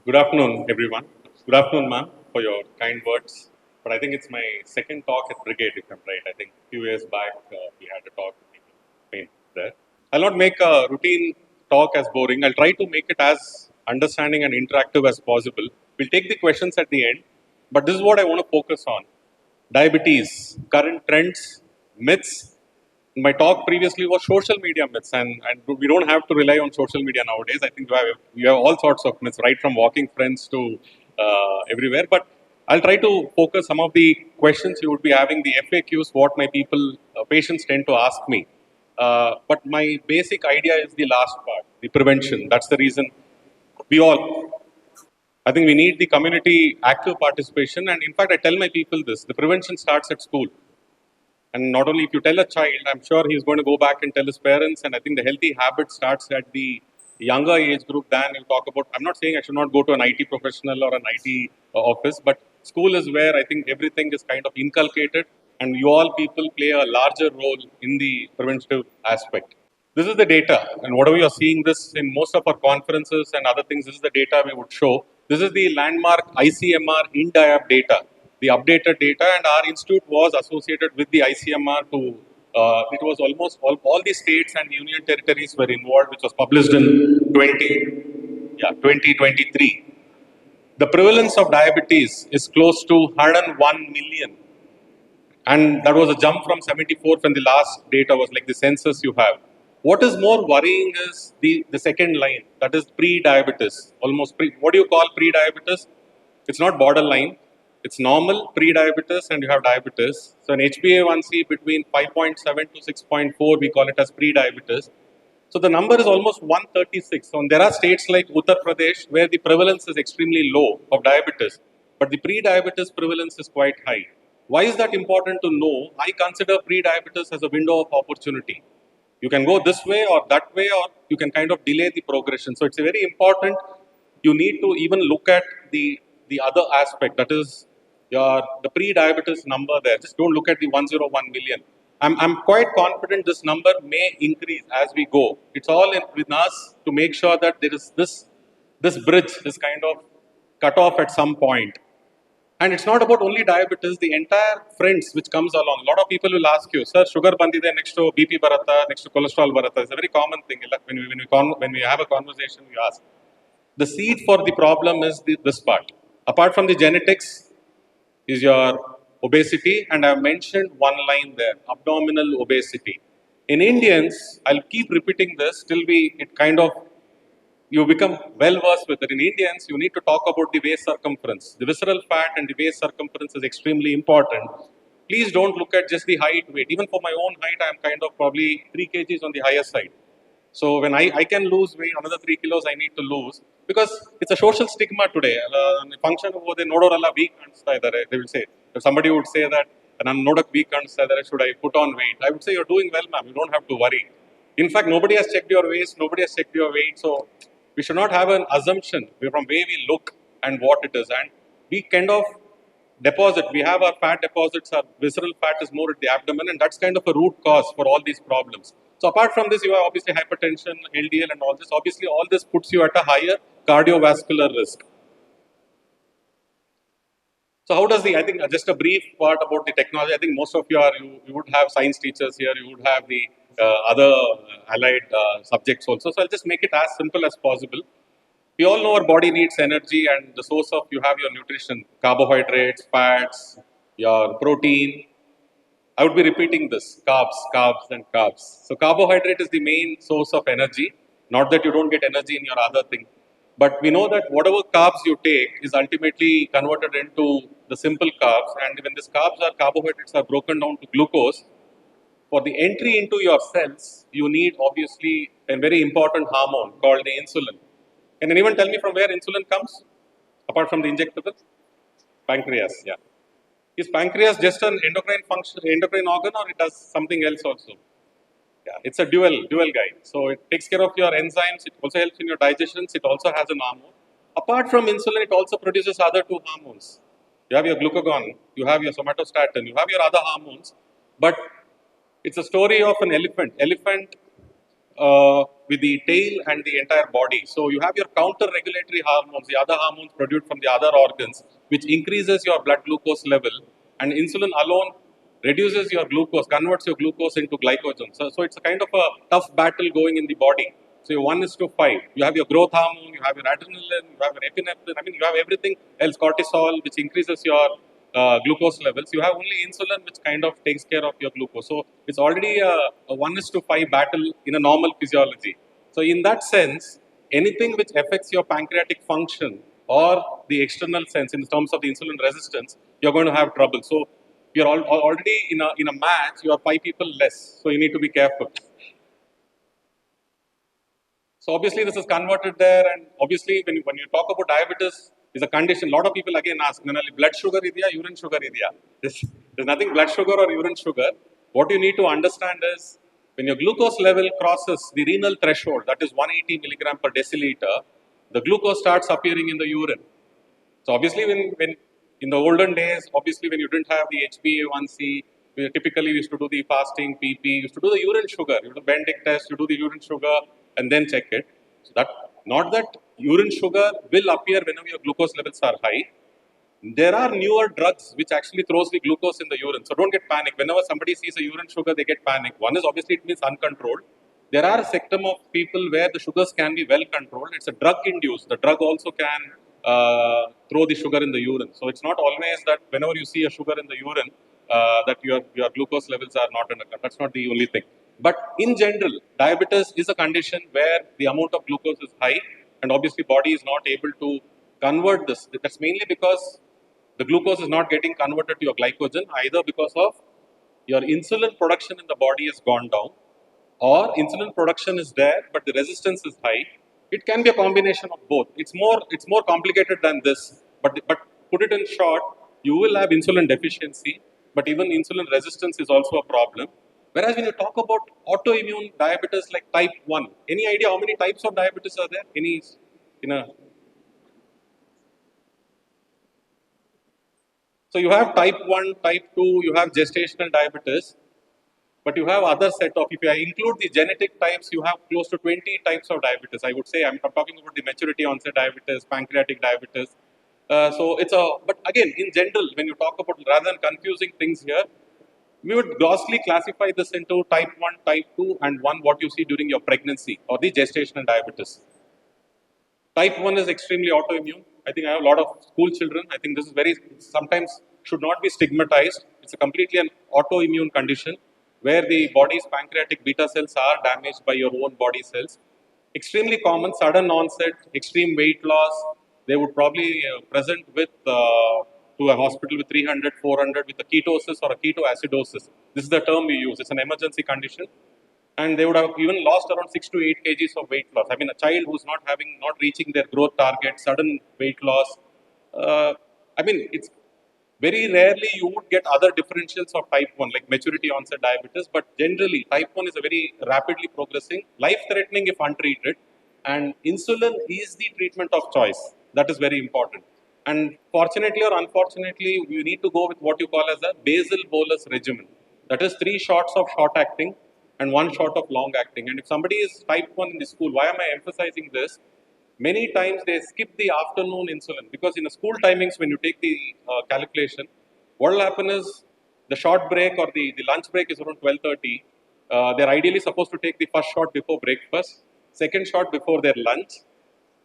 Good afternoon, everyone. Good afternoon, ma'am, for your kind words. But I think it's my second talk at Brigade, if I'm right. I think a few years back we had a talk with paint there. I'll not make a routine talk as boring. I'll try to make it as understanding and interactive as possible. We'll take the questions at the end, but this is what I want to focus on: diabetes, current trends, myths. My talk previously was social media myths, and we don't have to rely on social media nowadays. I think you have all sorts of myths, right from walking friends to everywhere. But I'll try to focus some of the questions you would be having, the FAQs, what my patients tend to ask me. But my basic idea is the last part, the prevention. That's the reason we all I think we need the community active participation. And in fact, I tell my people this: the prevention starts at school. And not only if you tell a child, I'm sure he's going to go back and tell his parents. And I think the healthy habit starts at the younger age group than you talk about. I'm not saying I should not go to an IT professional or an IT office, but school is where I think everything is kind of inculcated, and you all people play a larger role in the preventive aspect. This is the data, and whatever you're seeing this in most of our conferences and other things, this is the data we would show. This is the landmark ICMR INDIAB data, the updated data, and our institute was associated with the ICMR to. It was almost all the states and union territories were involved, which was published in 2023. The prevalence of diabetes is close to 101 million, and that was a jump from 74 when the last data was like the census you have. What is more worrying is the second line, that is pre-diabetes. What do you call pre-diabetes? It's not borderline, it's normal, pre-diabetes, and you have diabetes. So an HbA1c between 5.7 to 6.4, we call it as pre-diabetes. So the number is almost 136. So there are states like Uttar Pradesh where the prevalence is extremely low of diabetes, but the pre-diabetes prevalence is quite high. Why is that important to know? I consider pre-diabetes as a window of opportunity. You can go this way or that way, or you can kind of delay the progression. So it's very important. You need to even look at the other aspect, that is the pre-diabetes number there. Just don't look at the 101 million. I'm quite confident this number may increase as we go. It's all with us to make sure that there is this bridge is kind of cut off at some point. And it's not about only diabetes, the entire friends which comes along. A lot of people will ask you, sir, sugar bandide next to BP barata, next to cholesterol barata. It's a very common thing. Like when we have a conversation, we ask. The seed for the problem is this part. Apart from the genetics, is your obesity, and I've mentioned one line there: abdominal obesity. In Indians, I'll keep repeating this till it kind of you become well versed with it. In Indians, you need to talk about the waist circumference. The visceral fat and the waist circumference is extremely important. Please don't look at just the height, weight. Even for my own height, I'm kind of probably 3 kgs on the higher side. So when I can lose weight, another 3 kilos I need to lose, because it's a social stigma today. Function over the nodoralla weak kanistada. They will say, if somebody would say that, and nodak weak kanistada, should I put on weight? I would say you're doing well, ma'am. You don't have to worry. In fact, nobody has checked your waist, nobody has checked your weight. So we should not have an assumption from where we look and what it is. And we kind of deposit, we have our fat deposits, our visceral fat is more at the abdomen, and that's kind of a root cause for all these problems. So apart from this, you have obviously hypertension, LDL and all this. Obviously, all this puts you at a higher cardiovascular risk. So how does I think just a brief part about the technology. I think most of you would have science teachers here, you would have the other allied subjects also. So I'll just make it as simple as possible. We all know our body needs energy, and the source of you have your nutrition, carbohydrates, fats, your protein. I would be repeating this: carbs, carbs, and carbs. So carbohydrate is the main source of energy. Not that you don't get energy in your other thing, but we know that whatever carbs you take is ultimately converted into the simple carbs. And when these carbohydrates are broken down to glucose, for the entry into your cells, you need obviously a very important hormone called the insulin. Can anyone tell me from where insulin comes, apart from the injectable? Pancreas, yeah. Is pancreas just an endocrine organ, or it does something else also? Yeah, it's a dual guy. So it takes care of your enzymes. It also helps in your digestions. It also has an hormone. Apart from insulin, it also produces other two hormones. You have your glucagon, you have your somatostatin, you have your other hormones. But it's a story of an elephant. Elephant with the tail and the entire body. So you have your counter regulatory hormones, the other hormones produced from the other organs, which increases your blood glucose level, and insulin alone reduces your glucose, converts your glucose into glycogen. So it's a kind of a tough battle going in the body. So 1:5. You have your growth hormone, you have your adrenaline, you have your epinephrine. I mean, you have everything else, cortisol, which increases your glucose levels. You have only insulin, which kind of takes care of your glucose. So it's already a 1:5 battle in a normal physiology. So in that sense, anything which affects your pancreatic function or the external sense in terms of the insulin resistance, you're going to have trouble. So you're already in a match. You are 5 people less. So you need to be careful. So obviously this is converted there, and obviously when you talk about diabetes, is a condition. A lot of people again ask, blood sugar idea, urine sugar idea. There's nothing blood sugar or urine sugar. What you need to understand is when your glucose level crosses the renal threshold, that is 180 milligram per deciliter, the glucose starts appearing in the urine. So obviously, when in the olden days, obviously when you didn't have the HbA1c, we typically used to do the fasting PP, used to do the urine sugar, you do Bendick test, you do the urine sugar, and then check it. So that not that urine sugar will appear whenever your glucose levels are high. There are newer drugs which actually throws the glucose in the urine. So don't get panic. Whenever somebody sees a urine sugar, they get panic. One is obviously it means uncontrolled. There are a sectum of people where the sugars can be well controlled. It's a drug induced. The drug also can throw the sugar in the urine. So it's not always that whenever you see a sugar in the urine, that your glucose levels are not under control. That's not the only thing. But in general, diabetes is a condition where the amount of glucose is high, and obviously body is not able to convert this. That's mainly because the glucose is not getting converted to your glycogen, either because of your insulin production in the body has gone down, or insulin production is there but the resistance is high. It can be a combination of both. It's more complicated than this, but put it in short, you will have insulin deficiency, but even insulin resistance is also a problem. Whereas when you talk about autoimmune diabetes like type 1, any idea how many types of diabetes are there? Any in a So you have type 1, type 2, you have gestational diabetes, but you have other set of, if I include the genetic types, you have close to 20 types of diabetes. I would say I'm talking about the maturity onset diabetes, pancreatic diabetes. But again, in general, when you talk about, rather than confusing things here, we would grossly classify this into type 1, type 2, and one what you see during your pregnancy or the gestational diabetes. Type 1 is extremely autoimmune. I think I have a lot of school children. I think this is very, sometimes should not be stigmatized. It's a completely an autoimmune condition where the body's pancreatic beta cells are damaged by your own body cells. Extremely common, sudden onset, extreme weight loss. They would probably present with to a hospital with 300, 400 with a ketosis or a ketoacidosis. This is the term we use. It's an emergency condition, and they would have even lost around 6 to 8 kgs of weight loss. I mean, a child who's not reaching their growth target, sudden weight loss. I mean, it's very rarely you would get other differentials of type 1 like maturity onset diabetes, but generally type 1 is a very rapidly progressing, life threatening if untreated, and insulin is the treatment of choice. That is very important. And fortunately or unfortunately, you need to go with what you call as a basal bolus regimen. That is 3 shots of short acting and 1 shot of long acting. And if somebody is type 1 in the school, why am I emphasizing this? Many times they skip the afternoon insulin because in the school timings, when you take the calculation, what will happen is the short break or the lunch break is around 12:30. They're ideally supposed to take the first shot before breakfast, second shot before their lunch,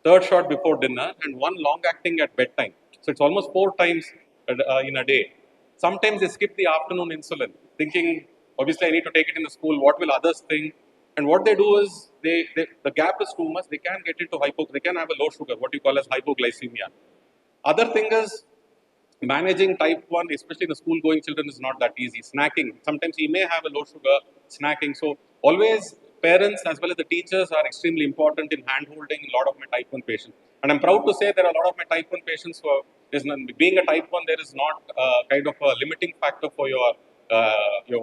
third shot before dinner, and one long acting at bedtime. So it's almost 4 times in a day. Sometimes they skip the afternoon insulin, thinking, obviously, I need to take it in the school. What will others think? And what they do is, the gap is too much. They can get into they can have a low sugar, what you call as hypoglycemia. Other thing is, managing type 1, especially in the school going children, is not that easy. Snacking, sometimes he may have a low sugar snacking. So always parents as well as the teachers are extremely important in hand holding a lot of my type 1 patients. And I'm proud to say there are a lot of my type 1 patients who are, being a type 1, there is not kind of a limiting factor for your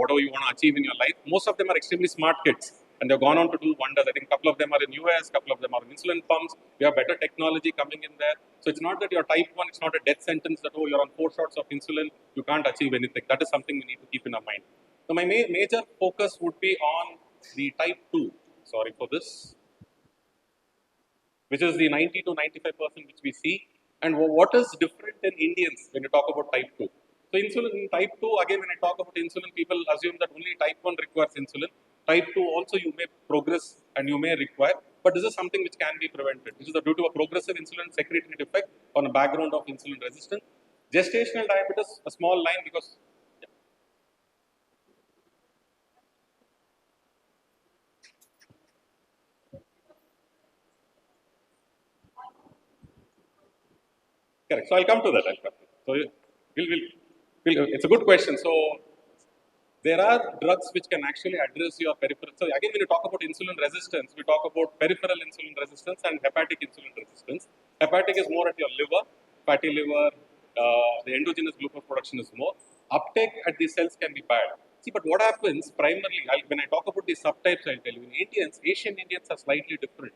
whatever you want to achieve in your life. Most of them are extremely smart kids, and they've gone on to do wonders. I think a couple of them are in US, a couple of them are in insulin pumps. We have better technology coming in there. So it's not that you're type 1, it's not a death sentence that, oh, you're on 4 shots of insulin, you can't achieve anything. That is something we need to keep in our mind. So my major focus would be on the type 2. sorry for this, which is the 90 to 95% which we see. And what is different in Indians when you talk about type 2? So insulin in type 2, again when I talk about insulin, people assume that only type 1 requires insulin. Type 2 also you may progress and you may require, but this is something which can be prevented. This is due to a progressive insulin secretory defect on a background of insulin resistance. Gestational diabetes, a small line because correct. So I'll come to that. I'll come to that. So it's a good question. So there are drugs which can actually address your peripheral. So again, when you talk about insulin resistance, we talk about peripheral insulin resistance and hepatic insulin resistance. Hepatic is more at your liver, fatty liver. The endogenous glucose production is more. Uptake at these cells can be bad. See, but what happens primarily, when I talk about the subtypes, I'll tell you, in Indians, Asian Indians are slightly different.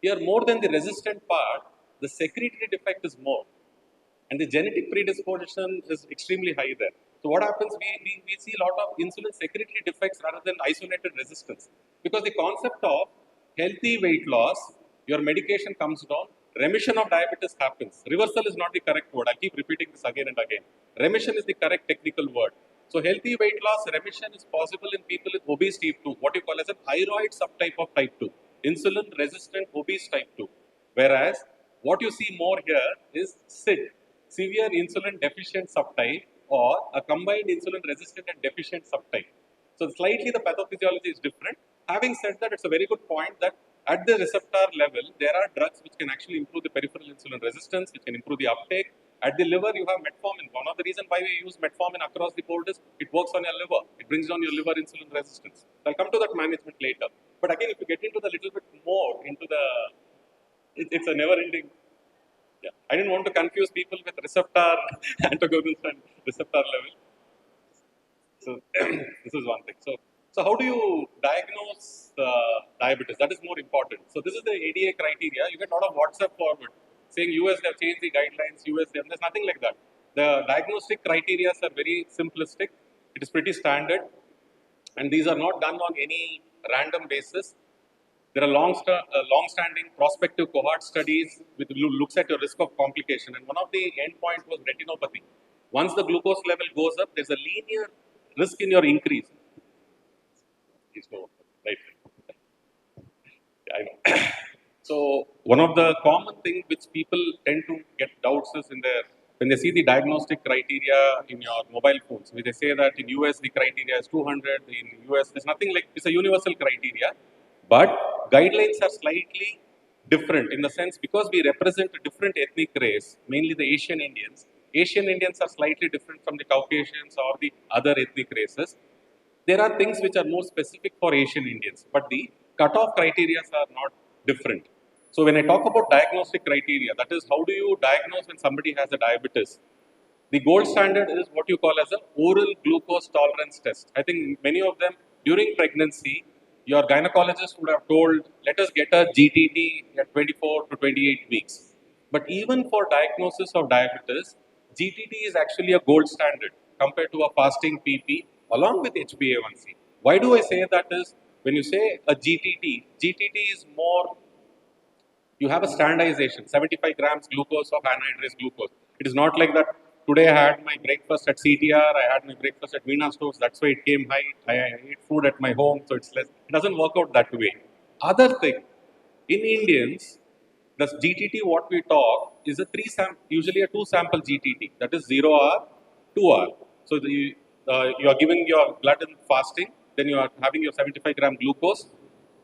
Here, more than the resistant part, the secretory defect is more and the genetic predisposition is extremely high there. So what happens, we see a lot of insulin secretory defects rather than isolated resistance because the concept of healthy weight loss, your medication comes down, remission of diabetes happens. Reversal is not the correct word. I'll keep repeating this again and again. Remission is the correct technical word. So healthy weight loss remission is possible in people with obese type 2, what you call as a thyroid subtype of type 2, insulin resistant obese type 2. Whereas what you see more here is SID, severe insulin deficient subtype or a combined insulin resistant and deficient subtype. So slightly the pathophysiology is different. Having said that, it's a very good point that at the receptor level, there are drugs which can actually improve the peripheral insulin resistance, which can improve the uptake. At the liver, you have metformin. One of the reasons why we use metformin across the board is it works on your liver. It brings down your liver insulin resistance. So I'll come to that management later. But again, if you get into the little bit more into the, it's a never-ending. Yeah, I didn't want to confuse people with receptor antagonist and receptor level. So this is one thing. So how do you diagnose diabetes? That is more important. So this is the ADA criteria. You get a lot of WhatsApp forward saying US they have changed the guidelines. US there's nothing like that. The diagnostic criteria are very simplistic. It is pretty standard, and these are not done on any random basis. There are long-standing prospective cohort studies with looks at your risk of complication, and one of the endpoint was retinopathy. Once the glucose level goes up, there's a linear risk in your increase. Right. Yeah, I know. So one of the common things which people tend to get doubts is in their when they see the diagnostic criteria in your mobile phones. When they say that in US the criteria is 200, in US there's nothing like it's a universal criteria, but guidelines are slightly different in the sense because we represent a different ethnic race, mainly the Asian Indians. Asian Indians are slightly different from the Caucasians or the other ethnic races. There are things which are more specific for Asian Indians, but the cutoff criteria are not different. So when I talk about diagnostic criteria, that is how do you diagnose when somebody has a diabetes? The gold standard is what you call as an oral glucose tolerance test. I think many of them during pregnancy, your gynecologist would have told, let us get a GTT at 24 to 28 weeks. But even for diagnosis of diabetes, GTT is actually a gold standard compared to a fasting PP along with HbA1c. Why do I say that is when you say a GTT is more you have a standardization 75 grams glucose of anhydrous glucose. It is not like that today I had my breakfast at CTR, I had my breakfast at Veena stores, that's why it came high. I ate food at my home, so it's less. It doesn't work out that way. Other thing, in Indians, the GTT what we talk is a usually a two sample GTT, that is 0 hour, 2 hour. So you are giving your blood in fasting, then you are having your 75 gram glucose,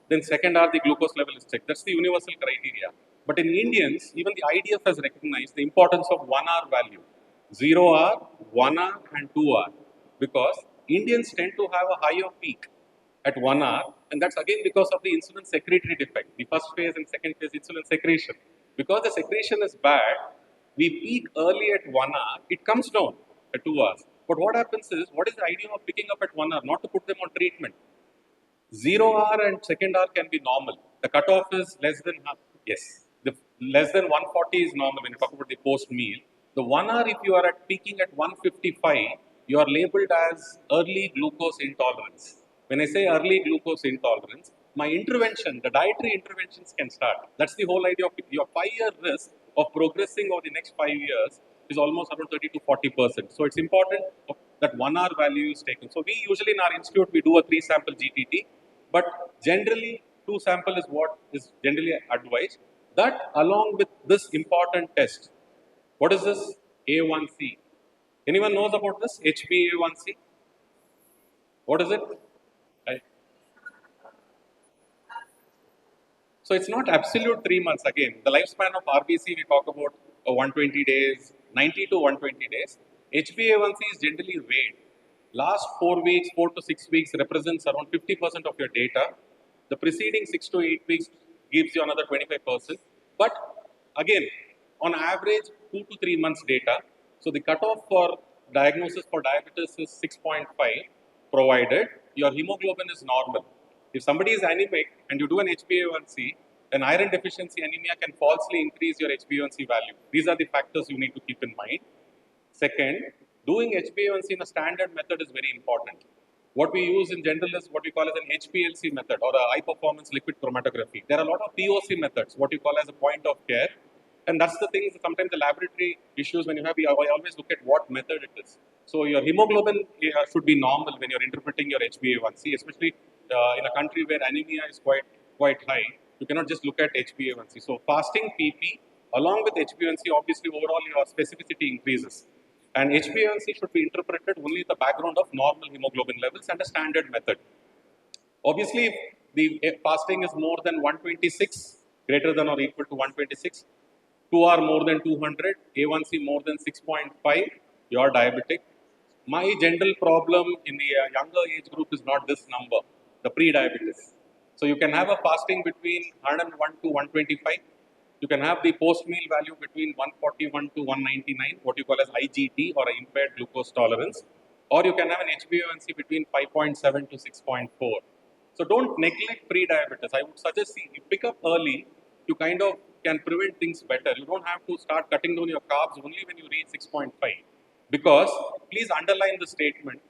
then second hour the glucose level is checked. That's the universal criteria. But in Indians, even the IDF has recognized the importance of 1 hour value. 0 hour, 1 hour and 2 hour. Because Indians tend to have a higher peak at 1 hour, and that's again because of the insulin secretory defect. The first phase and second phase insulin secretion. Because the secretion is bad, we peak early at 1 hour, it comes down at 2 hours. But what happens is, what is the idea of picking up at 1 hour? Not to put them on treatment. 0 hour and second hour can be normal. The cutoff is less than half. Yes, the less than 140 is normal when you talk about the post meal. The 1 hour, if you are at peaking at 155, you are labeled as early glucose intolerance. When I say early glucose intolerance, my intervention, the dietary interventions can start. That's the whole idea of it. Your 5-year risk of progressing over the next 5 years is almost around 30 to 40%. So it's important that 1 hour value is taken. So we usually in our institute we do a 3-sample GTT, but generally 2 sample is what is generally advised. That along with this important test, what is this A1C? Anyone knows about this HbA1c? What is it? I, So it's not absolute 3 months again. The lifespan of RBC we talk about 120 days, 90 to 120 days. HbA1c is generally weighed. Last 4 weeks, 4 to 6 weeks represents around 50% of your data. The preceding 6 to 8 weeks gives you another 25%. But again, on average, 2 to 3 months data. So the cutoff for diagnosis for diabetes is 6.5, provided your hemoglobin is normal. If somebody is anemic and you do an HbA1c, then iron deficiency anemia can falsely increase your HbA1c value. These are the factors you need to keep in mind. Second, doing HbA1c in a standard method is very important. What we use in general is what we call as an HPLC method or a high performance liquid chromatography. There are a lot of POC methods, what you call as a point of care. And that's the thing, sometimes the laboratory issues when you have, I always look at what method it is. So your hemoglobin should be normal when you're interpreting your HbA1c, especially in a country where anemia is quite high. You cannot just look at HbA1c. So fasting PP along with HbA1c, obviously overall your specificity increases. And HbA1c should be interpreted only in the background of normal hemoglobin levels and a standard method. Obviously, if the fasting is more than 126, greater than or equal to 126, 2 are more than 200, A1C more than 6.5, you are diabetic. My general problem in the younger age group is not this number, the pre-diabetes. So you can have a fasting between 101 to 125. You can have the post-meal value between 141 to 199, what you call as IGT or impaired glucose tolerance. Or you can have an HbA1c between 5.7 to 6.4. So don't neglect pre-diabetes. I would suggest you pick up early, you kind of can prevent things better. You don't have to start cutting down your carbs only when you reach 6.5. Because please underline the statement,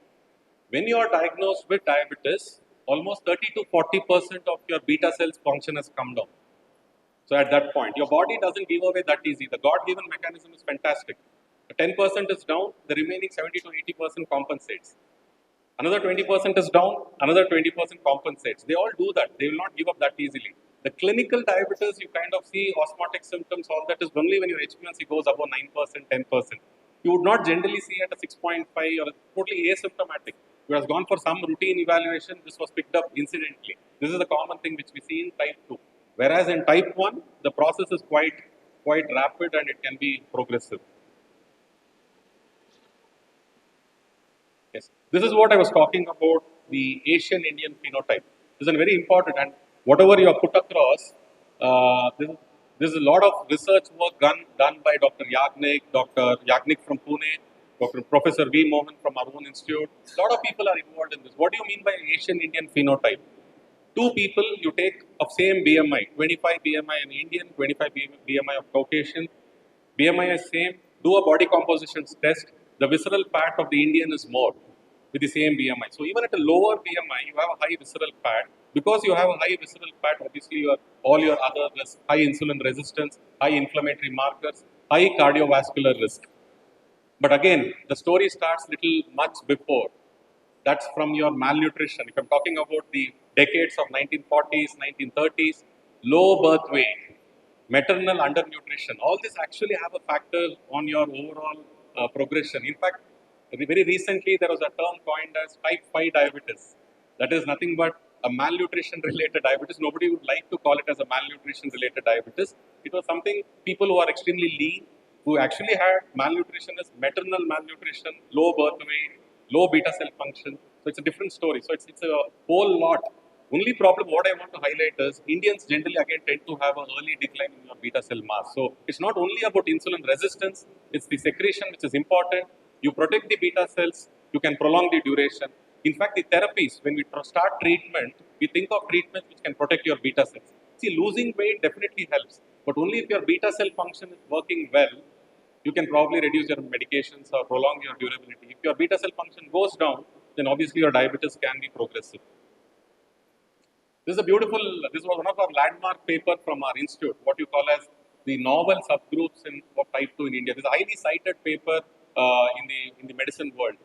when you are diagnosed with diabetes, almost 30 to 40% of your beta cells function has come down. So at that point, your body doesn't give away that easy. The God-given mechanism is fantastic. The 10% is down, the remaining 70 to 80% compensates. Another 20% is down, another 20% compensates. They all do that. They will not give up that easily. The clinical diabetes, you kind of see osmotic symptoms, all that is only when your HbA1c goes above 9%, 10%. You would not generally see at a 6.5 or totally asymptomatic. You have gone for some routine evaluation, this was picked up incidentally. This is a common thing which we see in type 2. Whereas in type 1, the process is quite rapid and it can be progressive. Yes. This is what I was talking about, the Asian Indian phenotype. This is very important, and whatever you have put across, this is a lot of research work done by Dr. Yagnik from Pune, Professor V. Mohan from our own institute. A lot of people are involved in this. What do you mean by Asian Indian phenotype? Two people you take of same BMI, 25 BMI in Indian, 25 BMI of Caucasian, BMI is same, do a body composition test, the visceral fat of the Indian is more with the same BMI. So even at a lower BMI, you have a high visceral fat. Because you have a high visceral fat, obviously all your other risk, high insulin resistance, high inflammatory markers, high cardiovascular risk. But again, the story starts little much before. That's from your malnutrition. If I'm talking about the decades of 1940s, 1930s, low birth weight, maternal undernutrition, all this actually have a factor on your overall progression. In fact, very recently there was a term coined as type 5 diabetes. That is nothing but a malnutrition related diabetes. Nobody would like to call it as a malnutrition related diabetes. It was something people who are extremely lean, who actually had malnutrition as maternal malnutrition, low birth weight, low beta cell function. So it's a different story. So it's a whole lot. Only problem what I want to highlight is Indians generally again tend to have an early decline in your beta cell mass. So it's not only about insulin resistance, it's the secretion which is important. You protect the beta cells, you can prolong the duration. In fact, the therapies, when we start treatment, we think of treatments which can protect your beta cells. See, losing weight definitely helps, but only if your beta cell function is working well, you can probably reduce your medications or prolong your durability. If your beta cell function goes down, then obviously your diabetes can be progressive. This was one of our landmark paper from our institute, what you call as the novel subgroups of type 2 in India. This is a highly cited paper in the medicine world.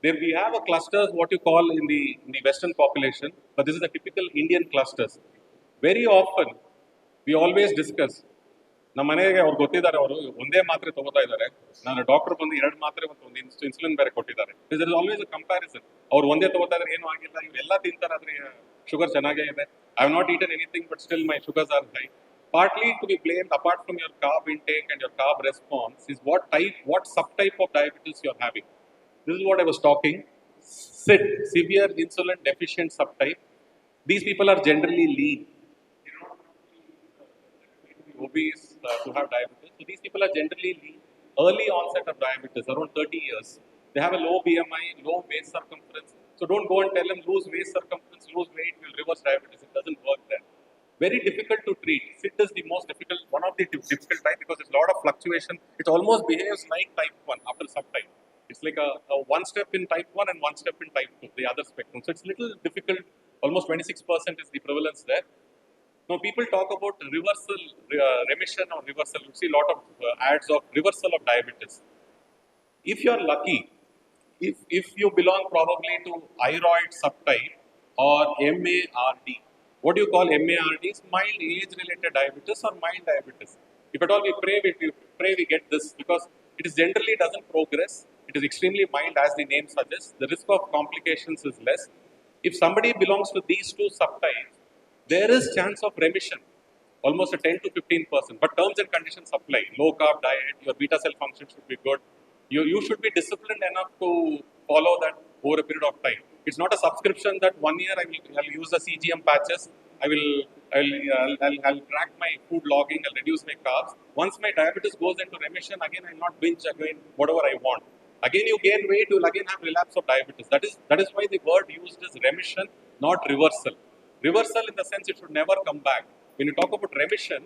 There we have a clusters, what you call in the Western population, but this is the typical Indian clusters. Very often, we always discuss. ನಮ್ಮ ಮನೆಗೆ ಅವ್ರು ಗೊತ್ತಿದ್ದಾರೆ, ಅವರು ಒಂದೇ ಮಾತ್ರೆ ತಗೋತಾ ಇದ್ದಾರೆ, ನಾನು doctor ಬಂದು ಎರಡು ಮಾತ್ರೆ ಮತ್ತು ಒಂದು ಇನ್ಸುಲಿನ್ ಬೇರೆ ಕೊಟ್ಟಿದ್ದಾರೆ. This is always a comparison. ಅವ್ರು ಒಂದೇ ತಗೋತಾ ಇದ್ರೆ ಏನು ಆಗಿಲ್ಲ, ಇವೆಲ್ಲ ತಿಂತಾರೆ ಆದ್ರೆ ಶುಗರ್ ಚೆನ್ನಾಗೇ ಇದೆ. I have not eaten anything but still my sugars are high. Partly to be blamed, apart from your carb intake and your carb response, is what subtype of diabetes you are having. This is what I was talking. SID, severe insulin deficient subtype. These people are generally lean. You know, obese to have diabetes. So these people are generally lean. Early onset of diabetes, around 30 years. They have a low BMI, low waist circumference. So don't go and tell them lose waist circumference, lose weight, will reverse diabetes. It doesn't work there. Very difficult to treat. SID is the most difficult, one of the difficult type because there's a lot of fluctuation. It almost behaves like type 1 after subtype. It's like a one step in type 1 and one step in type 2, the other spectrum. So it's a little difficult. Almost 26% is the prevalence there. Now people talk about reversal, remission or reversal. You see a lot of ads of reversal of diabetes. If you're lucky, if you belong probably to iroid subtype or MARD, what do you call MARD? Is mild age-related diabetes or mild diabetes. If at all we pray we get this because it is generally doesn't progress. It is extremely mild as the name suggests. The risk of complications is less. If somebody belongs to these two subtypes, there is chance of remission, almost a 10 to 15%. But terms and conditions apply. Low carb diet, your beta cell function should be good. You should be disciplined enough to follow that over a period of time. It's not a subscription that 1 year I'll use the CGM patches. I'll track my food logging. I'll reduce my carbs. Once my diabetes goes into remission, again I'll not binge again whatever I want. Again you gain weight, you'll again have relapse of diabetes. That is why the word used is remission, not reversal. Reversal in the sense it should never come back. When you talk about remission,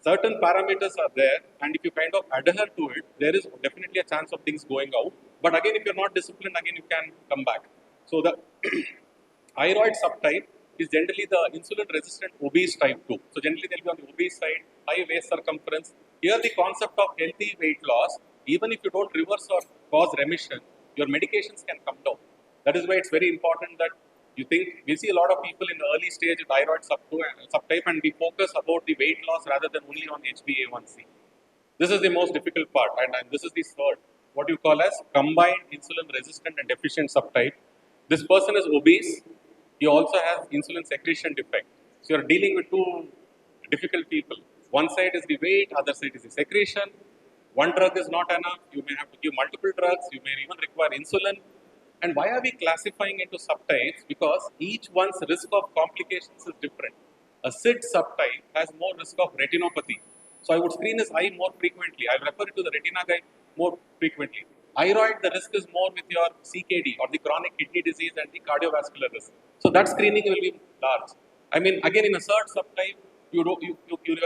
certain parameters are there, and if you kind of adhere to it, there is definitely a chance of things going out. But again, if you're not disciplined, again you can come back. So the thyroid subtype is generally the insulin-resistant obese type 2. So generally they'll be on the obese side, high waist circumference. Here the concept of healthy weight loss, even if you don't reverse or cause remission, your medications can come down. That is why it's very important that you think we see a lot of people in the early stage of thyroid subtype and we focus about the weight loss rather than only on HbA1c. This is the most difficult part, and this is the third, what you call as combined insulin resistant and deficient subtype. This person is obese. He also has insulin secretion defect. So you're dealing with two difficult people. One side is the weight, other side is the secretion. One drug is not enough. You may have to give multiple drugs. You may even require insulin. And why are we classifying into subtypes? Because each one's risk of complications is different. A SID subtype has more risk of retinopathy. So I would screen his eye more frequently. I'll refer it to the retina guy more frequently. Thyroid, the risk is more with your CKD or the chronic kidney disease and the cardiovascular risk. So that screening will be large. I mean, again, in a third subtype, you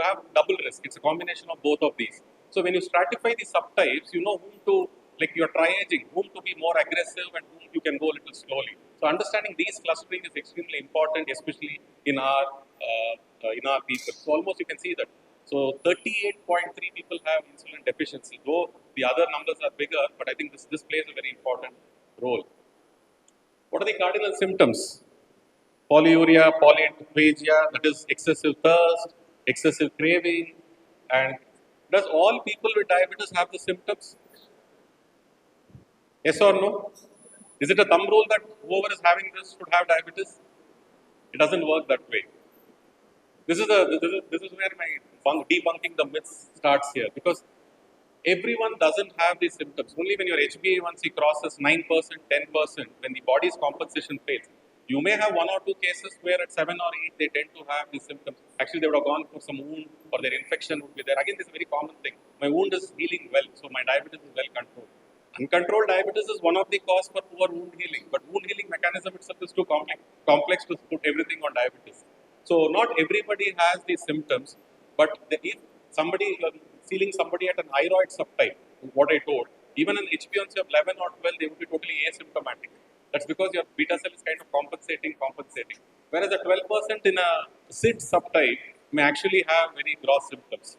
have double risk. It's a combination of both of these. So when you stratify the subtypes, you know whom to, like you're triaging, whom to be more aggressive and whom you can go a little slowly. So understanding these clustering is extremely important, especially in our people. So almost you can see that. So 38.3 people have insulin deficiency, though the other numbers are bigger, but I think this plays a very important role. What are the cardinal symptoms? Polyuria, polyphagia, that is excessive thirst, excessive craving, and does all people with diabetes have the symptoms? Yes or no? Is it a thumb rule that whoever is having this should have diabetes? It doesn't work that way. This is where my debunking the myths starts here, because everyone doesn't have these symptoms. Only when your HbA1c crosses 9%, 10%, when the body's compensation fails. You may have one or two cases where at 7 or 8 they tend to have these symptoms. Actually, they would have gone for some wound or their infection would be there. Again, this is a very common thing. My wound is healing well, so my diabetes is well controlled. Uncontrolled diabetes is one of the cause for poor wound healing, but wound healing mechanism itself is too complex to put everything on diabetes. So not everybody has these symptoms, but if somebody you're seeing somebody at an thyroid subtype, what I told, even an HbA1c of 11 or 12, they would be totally asymptomatic. That's because your beta cell is kind of compensating. Whereas the 12% in a SID subtype may actually have very gross symptoms.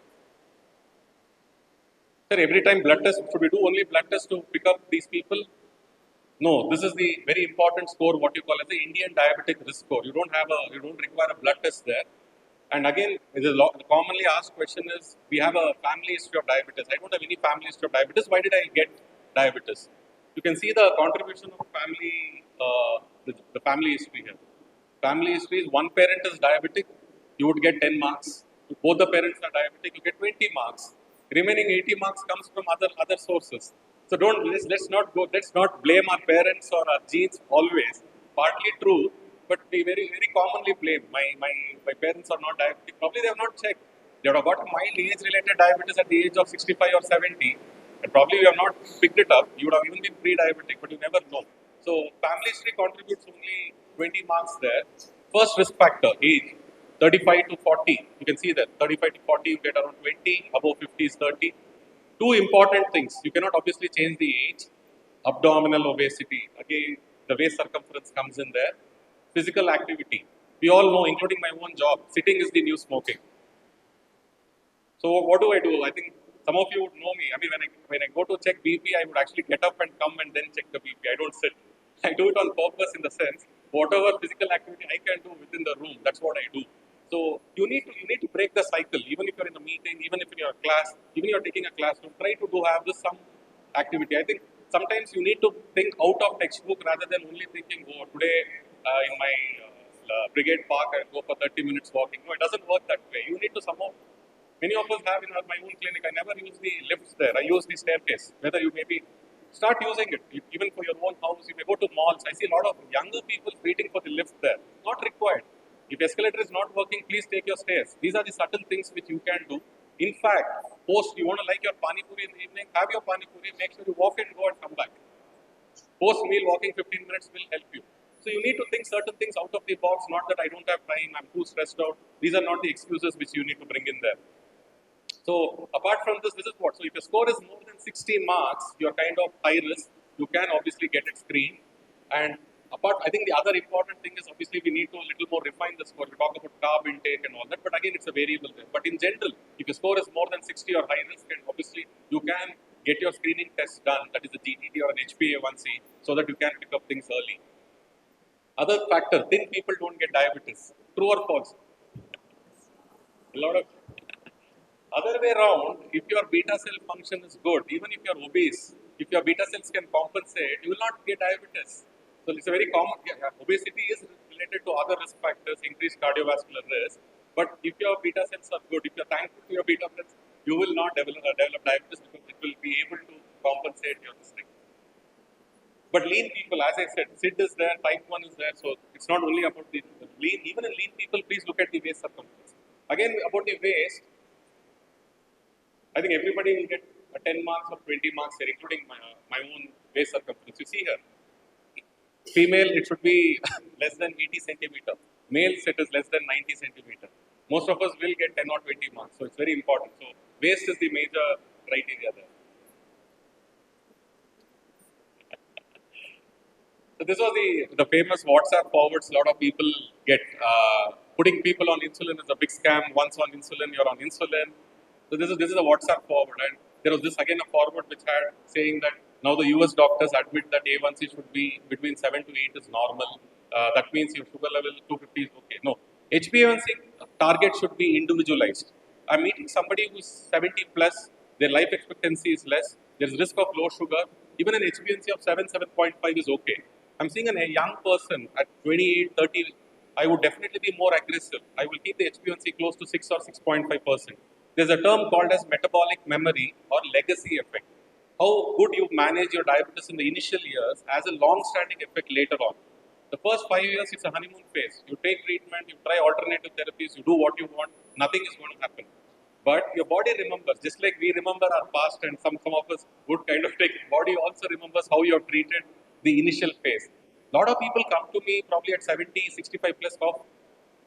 Sir, every time blood test, should we do only blood test to pick up these people? No, this is the very important score, what you call as the Indian diabetic risk score. You don't require a blood test there. And again, the commonly asked question is, we have a family history of diabetes. I don't have any family history of diabetes. Why did I get diabetes? You can see the contribution of the family history here. Family history is one parent is diabetic, you would get 10 marks. If both the parents are diabetic, you get 20 marks. Remaining 80 marks comes from other sources. So let's not blame our parents or our genes always. Partly true, but we very commonly blame. My parents are not diabetic. Probably they have not checked. They would have got mild age-related diabetes at the age of 65 or 70. And probably you have not picked it up. You would have even been pre-diabetic, but you never know. So family history contributes only 20 marks there. First risk factor, age. 35 to 40, you can see that 35 to 40 you get around 20, above 50 is 30. Two important things, you cannot obviously change the age. Abdominal obesity, again the waist circumference comes in there. Physical activity, we all know, including my own job, sitting is the new smoking. So what do I do? I think some of you would know me. I mean, when I go to check BP, I would actually get up and come and then check the BP. I don't sit. I do it on purpose in the sense whatever physical activity I can do within the room, that's what I do. So you need to break the cycle. Even if you're in a meeting, even if you're in a class, even you're taking a classroom, try to have this some activity. I think sometimes you need to think out of textbook rather than only thinking, oh, today in my Brigade Park I'll go for 30 minutes walking. No, it doesn't work that way. You need to somehow. Many of us have in my own clinic, I never use the lifts there. I use the staircase. Whether you maybe start using it, even for your own house. You may go to malls. I see a lot of younger people waiting for the lift there. Not required. If escalator is not working, please take your stairs. These are the subtle things which you can do. In fact, post you want to like your pani puri in the evening, have your pani puri, make sure you walk in, go and come back. Post meal walking 15 minutes will help you. So you need to think certain things out of the box, not that I don't have time, I'm too stressed out. These are not the excuses which you need to bring in there. So apart from this is what? So if your score is more than 60 marks, you're kind of high risk. You can obviously get it screened. And I think the other important thing is obviously we need to a little more refine the score. We talk about carb intake and all that, but again, it's a variable there. But in general, if your score is more than 60 or high risk, and obviously you can get your screening test done, that is a GTT or an HbA1c, so that you can pick up things early. Other factor, thin people don't get diabetes. True or false? A lot of other way around, if your beta cell function is good, even if you're obese, if your beta cells can compensate, you will not get diabetes. So it's a very common. Obesity is related to other risk factors, increased cardiovascular risk. But if your beta cells are good, if you're thankful to your beta cells, you will not develop diabetes because it will be able to compensate your this thing. But lean people, as I said, SID is there, type 1 is there, so it's not only about the lean. Even in lean people, please look at the waist circumference. Again, about the waist, I think everybody will get 10 marks or 20 marks here, including my own waist circumference. You see here, female it should be less than 80 centimeter. Male it is less than 90 centimeter. Most of us will get 10 or 20 marks, so it's very important. So waist is the major criteria there. So this was the famous WhatsApp forwards. A lot of people get putting people on insulin is a big scam. Once on insulin, you're on insulin. So this is a WhatsApp forward, and there was this again a forward which had saying that now the US doctors admit that A1C should be between 7 to 8 is normal. That means your sugar level 250 is okay. No, HbA1c target should be individualized. I'm meeting somebody who's 70 plus, their life expectancy is less. There's risk of low sugar. Even an HbA1c of 7.5 is okay. I'm seeing a young person at 28, 30. I would definitely be more aggressive. I will keep the HbA1c close to 6 or 6.5%. There's a term called as metabolic memory or legacy effect. How good you manage your diabetes in the initial years has a long-standing effect later on. The first 5 years is a honeymoon phase. You take treatment, you try alternative therapies, you do what you want, nothing is going to happen. But your body remembers, just like we remember our past, and some of us would kind of take it. Body also remembers how you have treated the initial phase. A lot of people come to me probably at 70, 65 plus of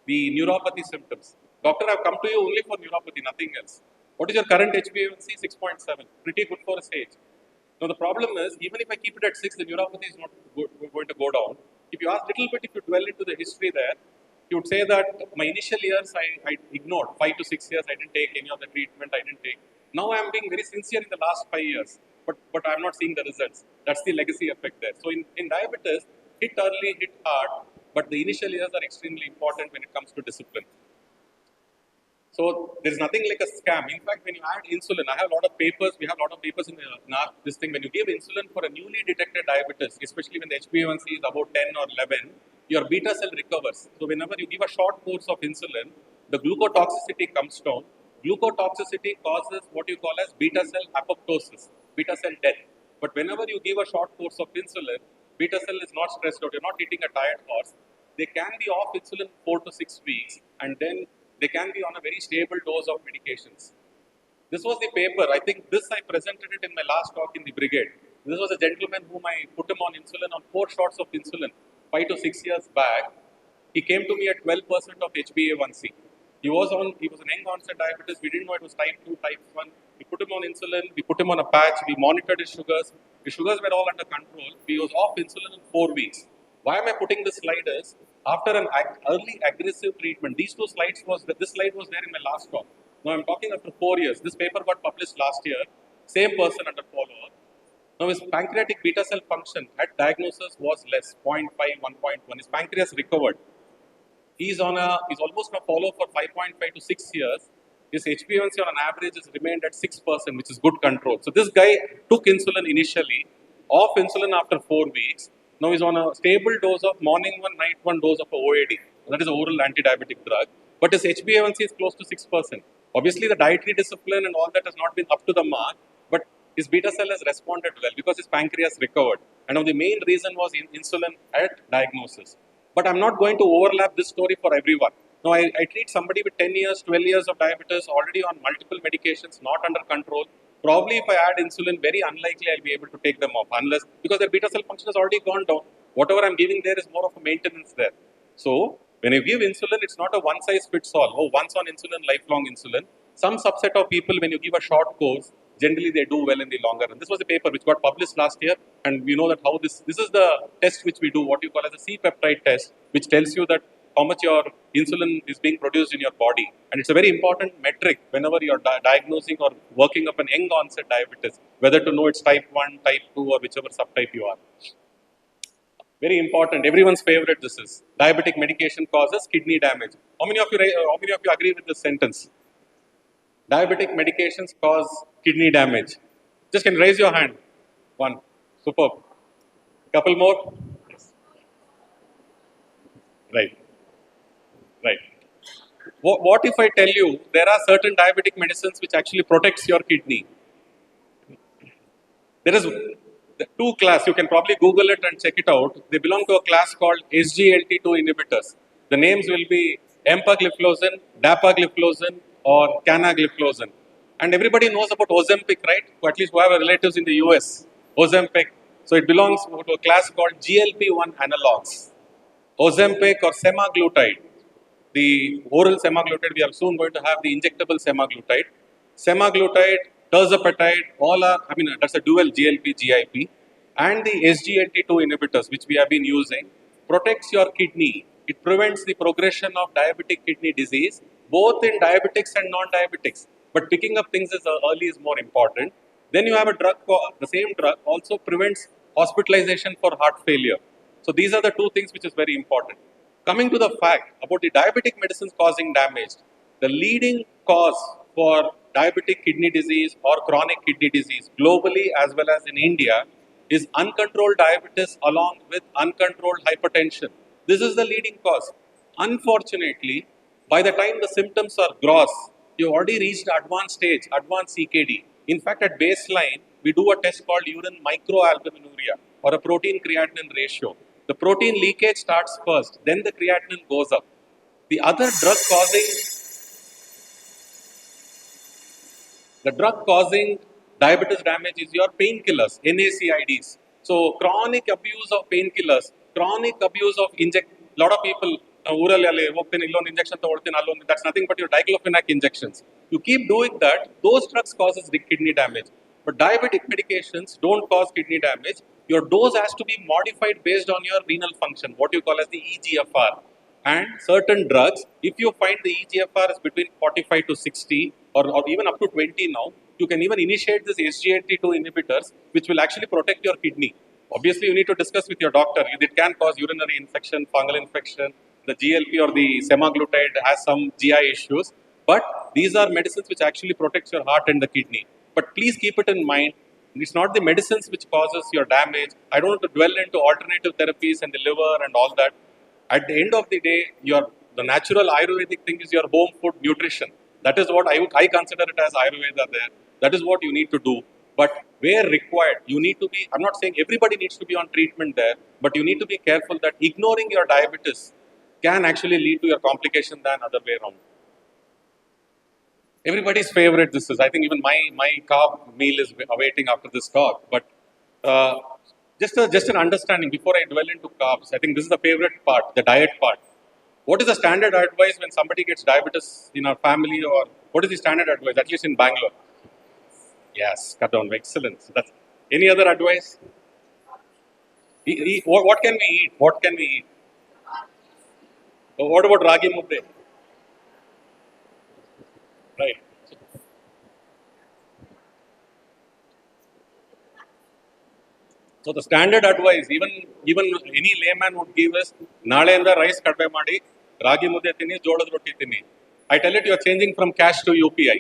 the neuropathy symptoms. Doctor, I've come to you only for neuropathy, nothing else. What is your current HbA1c? 6.7. Pretty good for a stage. Now the problem is, even if I keep it at 6, the neuropathy is not going to go down. If you ask little bit, if you dwell into the history there, you would say that my initial years I ignored. 5 to 6 years I didn't take any of the treatment, I didn't take. Now I am being very sincere in the last 5 years, but I'm not seeing the results. That's the legacy effect there. So in diabetes, hit early, hit hard, but the initial years are extremely important when it comes to discipline. So there is nothing like a scam. In fact, when you add insulin, I have a lot of papers. We have a lot of papers in our this thing. When you give insulin for a newly detected diabetes, especially when the HbA1c is about 10 or 11, your beta cell recovers. So whenever you give a short course of insulin, the glucotoxicity comes down. Glucotoxicity causes what you call as beta cell apoptosis, beta cell death. But whenever you give a short course of insulin, beta cell is not stressed out. You're not hitting a tired horse. They can be off insulin 4 to 6 weeks, and then they can be on a very stable dose of medications. This was the paper. I think this I presented it in my last talk in the Brigade. This was a gentleman whom I put him on insulin, on 4 shots of insulin 5 to 6 years back. He came to me at 12% of HbA1c. He was an young onset diabetes. We didn't know it was type 2, type 1. We put him on insulin, we put him on a patch, we monitored his sugars. His sugars were all under control. He was off insulin in 4 weeks. Why am I putting this slide is, after an early aggressive treatment, this slide was there in my last talk. Now I'm talking after 4 years. This paper got published last year. Same person under follow-up. Now his pancreatic beta cell function at diagnosis was less, 0.5, 1.1. His pancreas recovered. He's almost on a follow for 5.5 to 6 years. His HbA1c on an average has remained at 6%, which is good control. So this guy took insulin initially, off insulin after 4 weeks. Now he's on a stable dose of morning one, night one dose of a OAD. That is an oral anti-diabetic drug. But his HbA1c is close to 6%. Obviously, the dietary discipline and all that has not been up to the mark, but his beta cell has responded well because his pancreas recovered. And now the main reason was insulin at diagnosis. But I'm not going to overlap this story for everyone. Now, I treat somebody with 10 years, 12 years of diabetes, already on multiple medications, not under control. Probably if I add insulin, very unlikely I'll be able to take them off, unless, because their beta cell function has already gone down. Whatever I'm giving there is more of a maintenance there. So, when you give insulin, it's not a one size fits all. Oh, once on insulin, lifelong insulin. Some subset of people, when you give a short course, generally they do well in the longer run. This was a paper which got published last year, and we know that how this is the test which we do, what you call as a C-peptide test, which tells you that how much your insulin is being produced in your body. And it's a very important metric whenever you're diagnosing or working up an young onset diabetes, whether to know it's type 1, type 2, or whichever subtype you are. Very important. Everyone's favorite this is. Diabetic medication causes kidney damage. How many of you agree with this sentence? Diabetic medications cause kidney damage. Just can raise your hand. One. Superb. Couple more. Yes. Right. Right. What if I tell you there are certain diabetic medicines which actually protects your kidney? There is the 2 class. You can probably Google it and check it out. They belong to a class called SGLT2 inhibitors. The names will be empagliflozin, dapagliflozin, or canagliflozin. And everybody knows about Ozempic, right? Or at least who have relatives in the US. Ozempic. So it belongs to a class called GLP-1 analogs. Ozempic or semaglutide. The oral semaglutide, we are soon going to have the injectable semaglutide. Semaglutide, tirzepatide, that's a dual GLP, GIP, and the SGLT2 inhibitors, which we have been using, protects your kidney. It prevents the progression of diabetic kidney disease, both in diabetics and non-diabetics. But picking up things as early is more important. Then you have a drug, the same drug also prevents hospitalization for heart failure. So these are the 2 things which is very important. Coming to the fact about the diabetic medicines causing damage, the leading cause for diabetic kidney disease or chronic kidney disease globally as well as in India is uncontrolled diabetes along with uncontrolled hypertension. This is the leading cause. Unfortunately, by the time the symptoms are gross, you already reached advanced stage, advanced CKD. In fact, at baseline, we do a test called urine microalbuminuria or a protein creatinine ratio. The protein leakage starts first, then the creatinine goes up. The other drug causing diabetes damage is your painkillers, NSAIDs. So chronic abuse of painkillers, chronic abuse of lot of people, injection, that's nothing but your diclofenac injections. You keep doing that, those drugs causes kidney damage. But diabetic medications don't cause kidney damage. Your dose has to be modified based on your renal function, what you call as the EGFR. And certain drugs, if you find the EGFR is between 45 to 60 or even up to 20 now, you can even initiate this SGLT2 inhibitors, which will actually protect your kidney. Obviously, you need to discuss with your doctor. It can cause urinary infection, fungal infection. The GLP or the semaglutide has some GI issues. But these are medicines which actually protects your heart and the kidney. But please keep it in mind, it's not the medicines which causes your damage. I don't want to dwell into alternative therapies and the liver and all that. At the end of the day, the natural Ayurvedic thing is your home food nutrition. That is what I consider it as Ayurveda there. That is what you need to do. But where required, you need to be, I'm not saying everybody needs to be on treatment there, but you need to be careful that ignoring your diabetes can actually lead to your complication than other way around. Everybody's favorite this is. I think even my carb meal is awaiting after this talk. But uh, just an understanding before I dwell into carbs. I think this is the favorite part, the diet part. What is the standard advice when somebody gets diabetes in our family, or what is the standard advice? At least in Bangalore. Yes, cut down. Excellent. So that's any other advice? What can we eat? What can we eat? What about ragi mudde? Right. So the standard advice, even any layman would give us, ನಾಳೆಯಿಂದ rice ಕಡಿಮೆ ಮಾಡಿ, ರಾಗಿ ಮುದ್ದೆ ತಿನ್ನಿ, ಜೋಳದ ರೊಟ್ಟಿ ತಿನ್ನಿ. I tell it you are changing from cash to UPI.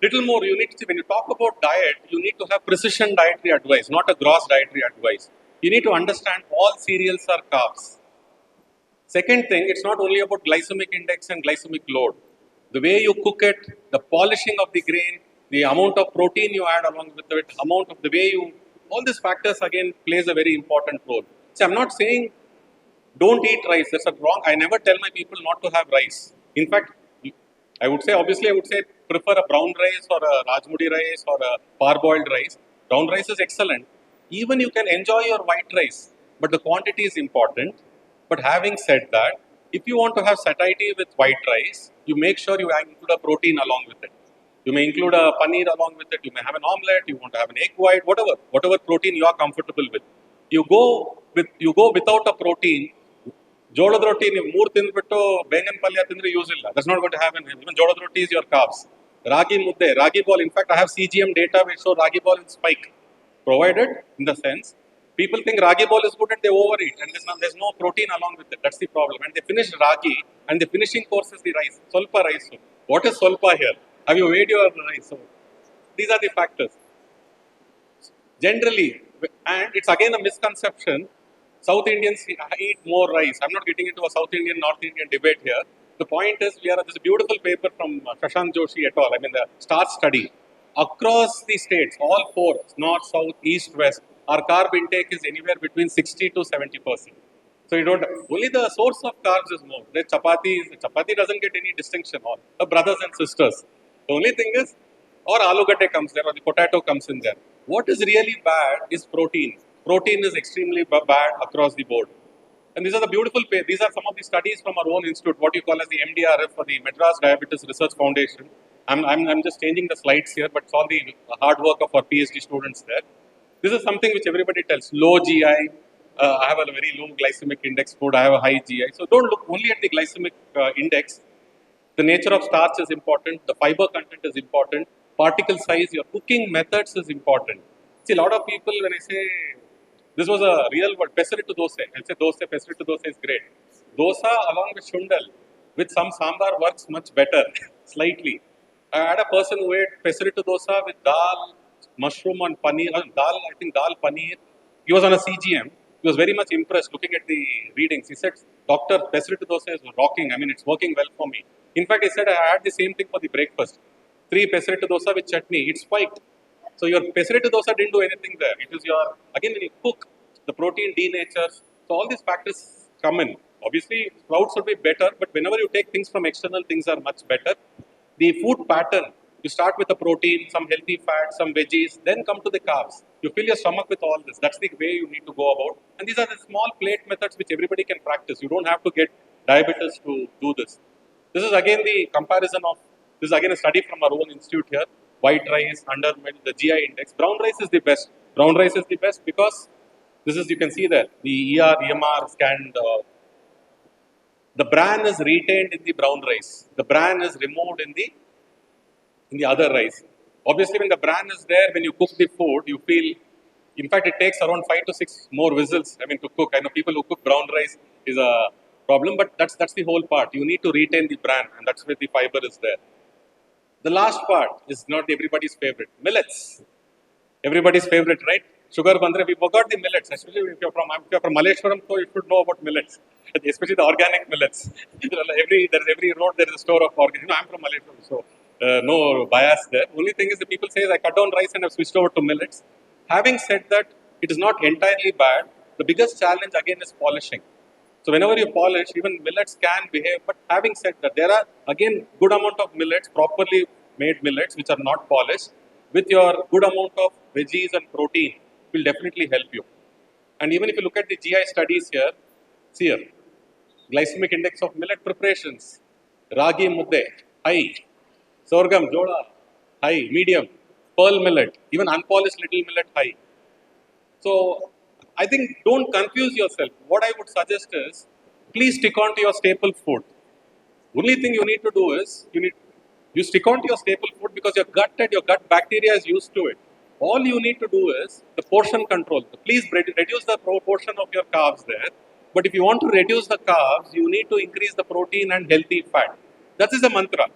Little more, you need to, when you talk about diet, you need to have precision dietary advice, not a gross dietary advice. You need to understand all cereals are carbs. Second thing, it's not only about glycemic index and glycemic load. The way you cook it, the polishing of the grain, the amount of protein you add along with it, amount of the way you, all these factors again plays a very important role. See, I'm not saying don't eat rice. That's a wrong. I never tell my people not to have rice. In fact, I would say, obviously, I would say prefer a brown rice or a rajmudi rice or a parboiled rice. Brown rice is excellent. Even you can enjoy your white rice, but the quantity is important. But having said that, if you want to have satiety with white rice, you make sure you include a protein along with it. You may include a paneer along with it. You may have an omelette. You want to have an egg white, whatever protein you are comfortable with. You go without a protein. ಜೋಳದ ರೊಟ್ಟಿ ನೀವು 3 ತಿಂದ್ಬಿಟ್ಟು ಬೇಗನ್ ಪಲ್ಯ ತಿಂದ್ರೆ use ಇಲ್ಲ. That's not going to happen. Even ಜೋಳದ ರೊಟ್ಟಿ is your carbs. Ragi mudde, ragi ball. In fact, I have CGM data which show ragi ball in spike. Provided in the sense, people think ragi ball is good and they overeat, and there's no protein along with it. That's the problem. And they finish ragi, and the finishing course is the rice. Solpa rice. What is solpa here? Have you weighed your rice? So these are the factors. Generally, and it's again a misconception. South Indians eat more rice. I'm not getting into a South Indian, North Indian debate here. The point is, there's a beautiful paper from Shashank Joshi et al. I mean, the STAR study. Across the states, all four, north, south, east, west, our carb intake is anywhere between 60 to 70%. So you don't, only the source of carbs is more. The chapati doesn't get any distinction. All the brothers and sisters. The only thing is, or aloo comes there, or the potato comes in there. What is really bad is protein. Protein is extremely bad across the board. And these are the beautiful, these are some of the studies from our own institute, what you call as the MDRF or the Madras Diabetes Research Foundation. I'm just changing the slides here, but it's all the hard work of our PhD students there. This is something which everybody tells, low GI, I have a very low glycemic index food, I have a high GI. So don't look only at the glycemic index. The nature of starch is important, the fiber content is important, particle size, your cooking methods is important. See, a lot of people, when I say, this was a real word, pesaritu dosa. I'll say dosa, pesaritu dosa is great. Dosa along with shundal, with some sambar works much better, slightly. I had a person who ate pesaritu dosa with dal, mushroom and paneer, I think dal paneer. He was on a CGM. He was very much impressed looking at the readings. He said, Doctor, pesaritu dosa is rocking. I mean, it's working well for me. In fact, he said, I had the same thing for the breakfast. 3 pesaritu dosa with chutney. It spiked. So your pesaritu dosa didn't do anything there. It is your, again, when you cook, the protein denatures. So all these factors come in. Obviously, sprouts would be better, but whenever you take things from external, things are much better. The food pattern, you start with the protein, some healthy fats, some veggies, then come to the carbs. You fill your stomach with all this. That's the way you need to go about. And these are the small plate methods which everybody can practice. You don't have to get diabetes to do this. This is again the comparison of, this is again a study from our own institute here. white rice, under the GI index. Brown rice is the best. Brown rice is the best because this is, you can see there, the EMR scanned, the bran is retained in the brown rice. The bran is removed in the other rice. Obviously, when the bran is there, when you cook the food, you feel, in fact, it takes around 5 to 6 more whistles, to cook. I know people who cook brown rice is a problem, but that's the whole part. You need to retain the bran, and that's where the fiber is there. The last part is not everybody's favorite. Millets. Everybody's favorite, right? Sugar bandre, we forgot the millets, especially if you're from Malleswaram, so you should know about millets, especially the organic millets. There's every road, there is a store of organic. I'm from Malleswaram, so no bias there. Only thing is the people say I cut down rice and have switched over to millets. Having said that, it is not entirely bad. The biggest challenge again is polishing. So whenever you polish, even millets can behave. But having said that, there are again good amount of millets, properly made millets, which are not polished, with your good amount of veggies and protein, will definitely help you. And even if you look at the GI studies here, see here, glycemic index of millet preparations, ragi mudde, high, sorghum, jola, high, medium, pearl millet, even unpolished little millet, high. So I think don't confuse yourself. What I would suggest is please stick on to your staple food. Only thing you need to do is you stick on to your staple food because your gut bacteria is used to it. All you need to do is the portion control. Please reduce the proportion of your carbs there. But if you want to reduce the carbs, you need to increase the protein and healthy fat. That is the mantra.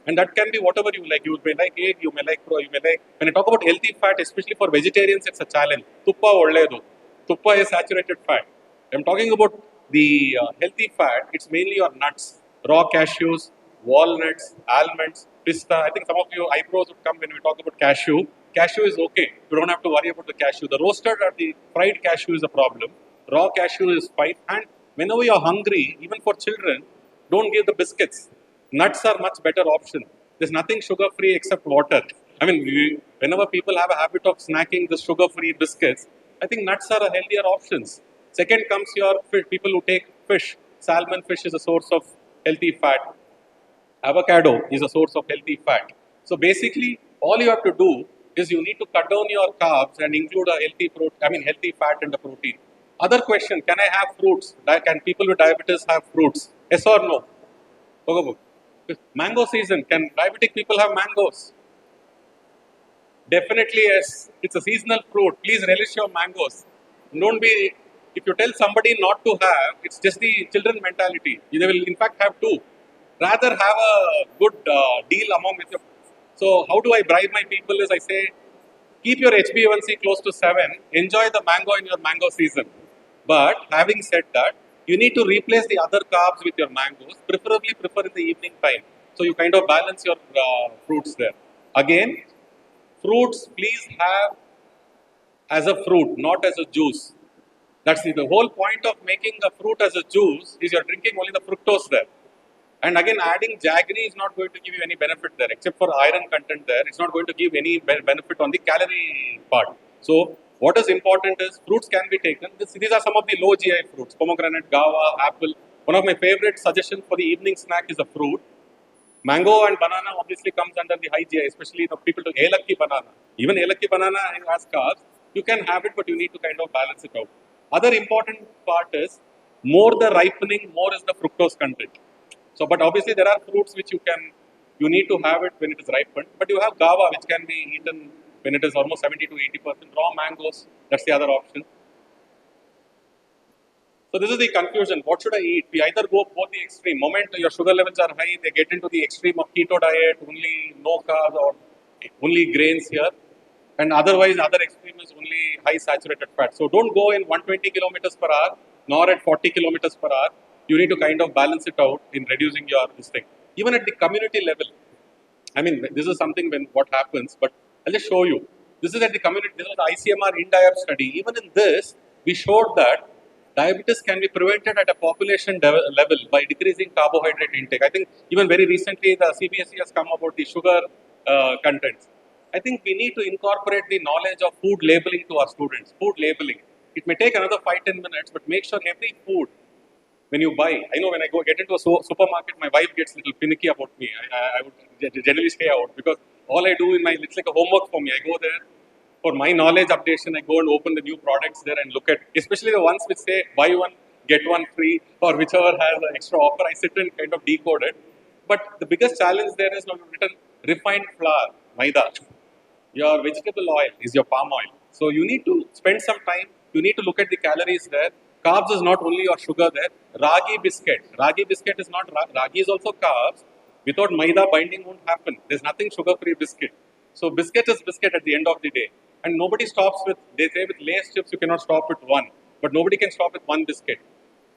And that can be whatever you like. You may like egg, you may like you may like. When I talk about healthy fat, especially for vegetarians, it's a challenge. Tuppa olledu. Tuppa is saturated fat. I'm talking about the healthy fat. It's mainly your nuts, raw cashews, walnuts, almonds, pista. I think some of you eyebrows would come when we talk about cashew. Cashew is okay. You don't have to worry about the cashew. The roasted or the fried cashew is a problem. Raw cashew is fine. And whenever you're hungry, even for children, don't give the biscuits. Nuts are much better option. There's nothing sugar-free except water. Whenever people have a habit of snacking the sugar-free biscuits, I think nuts are a healthier options. Second comes your fish. People who take fish. Salmon fish is a source of healthy fat. Avocado is a source of healthy fat. So basically, all you have to do is you need to cut down your carbs and include a healthy fat and the protein. Other question: can I have fruits? Can people with diabetes have fruits? Yes or no? Mango season. Can diabetic people have mangoes? Definitely yes. It's a seasonal fruit. Please relish your mangoes. Don't be. If you tell somebody not to have, it's just the children mentality. They will in fact have two. Rather have a good deal among with your. So how do I bribe my people? Is I say, keep your HbA1c close to 7. Enjoy the mango in your mango season. But having said that, you need to replace the other carbs with your mangoes. Preferably prefer in the evening time. So you kind of balance your fruits there. Again, fruits please have as a fruit, not as a juice. That's the whole point of making a fruit as a juice is you're drinking only the fructose there. And again, adding jaggery is not going to give you any benefit there, except for iron content there. It's not going to give any benefit on the calorie part. So, what is important is fruits can be taken. These are some of the low GI fruits: pomegranate, guava, apple. One of my favorite suggestions for the evening snack is a fruit. Mango and banana obviously comes under the high GI, especially the people to elakki banana. Even elakki banana has carbs. You can have it, but you need to kind of balance it out. Other important part is more the ripening, more is the fructose content. So, but obviously there are fruits which you need to have it when it is ripened. But you have guava which can be eaten when it is almost 70 to 80%. Raw mangoes, that's the other option. So this is the confusion. What should I eat? We either go both the extreme. Moment your sugar levels are high, they get into the extreme of keto diet, only no carbs or only grains here. And otherwise, other extreme is only high saturated fat. So don't go in 120 kilometers per hour, nor at 40 kilometers per hour. You need to kind of balance it out in reducing your this thing. Even at the community level, this is something when what happens, but I'll just show you. This is at the community, this was the ICMR INDIAB study. Even in this, we showed that diabetes can be prevented at a population level by decreasing carbohydrate intake. I think even very recently, the CBSE has come about the sugar contents. I think we need to incorporate the knowledge of food labeling to our students. Food labeling. It may take another 5-10 minutes, but make sure every food, when you buy, I know when I go get into a supermarket, my wife gets a little finicky about me. I would generally stay out because all I do in my, it's like a homework for me. I go there for my knowledge updation. I go and open the new products there and look at, especially the ones which say buy one, get one free, or whichever has an extra offer. I sit and kind of decode it. But the biggest challenge there is now you've written refined flour, maida. Your vegetable oil is your palm oil. So you need to spend some time. You need to look at the calories there. Carbs is not only your sugar there. Ragi biscuit. Ragi biscuit is not ragi is also carbs. Without maida binding won't happen. There's nothing sugar-free biscuit. So biscuit is biscuit at the end of the day. And nobody stops with, they say with Lay's chips you cannot stop with one. But nobody can stop with one biscuit.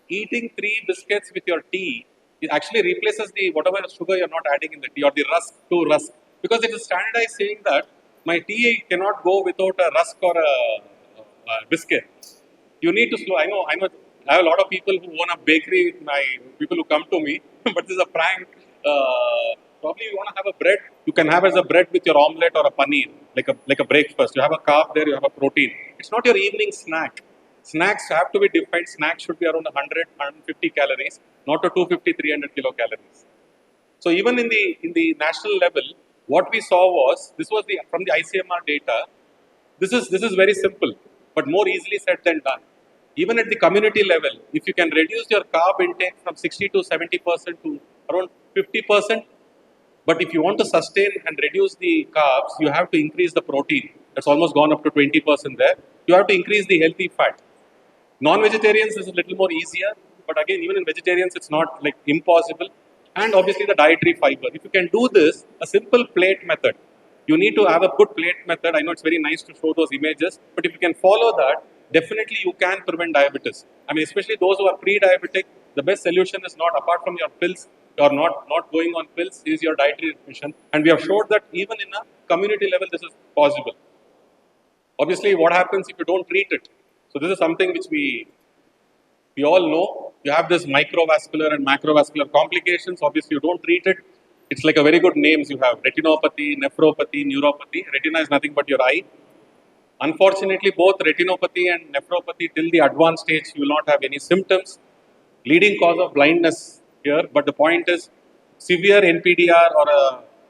Eating 3 biscuits with your tea, it actually replaces the whatever sugar you're not adding in the tea or the rusk to rusk. Because it is standardized saying that my tea cannot go without a rusk or a biscuit. You need to slow. I have a lot of people who own a bakery. My people who come to me, but this is a prank. Probably you want to have a bread. You can have as a bread with your omelette or a paneer, like a breakfast. You have a carb there. You have a protein. It's not your evening snack. Snacks have to be defined. Snacks should be around 100, 150 calories, not a 250, 300 kilocalories. So even in the national level, what we saw was this was the from the ICMR data. This is very simple, but more easily said than done. Even at the community level, if you can reduce your carb intake from 60 to 70% to around 50%, but if you want to sustain and reduce the carbs, you have to increase the protein. That's almost gone up to 20% there. You have to increase the healthy fat. Non-vegetarians is a little more easier, but again, even in vegetarians, it's not like impossible. And obviously the dietary fiber. If you can do this, a simple plate method, you need to have a good plate method. I know it's very nice to show those images, but if you can follow that, definitely you can prevent diabetes. I mean, especially those who are pre-diabetic, the best solution is not apart from your pills or not going on pills is your dietary nutrition. And we have showed that even in a community level, this is possible. Obviously, what happens if you don't treat it? So this is something which we all know. You have this microvascular and macrovascular complications. Obviously, you don't treat it. It's like a very good names you have: retinopathy, nephropathy, neuropathy. Retina is nothing but your eye. Unfortunately, both retinopathy and nephropathy till the advanced stage, you will not have any symptoms. Leading cause of blindness here, but the point is severe NPDR or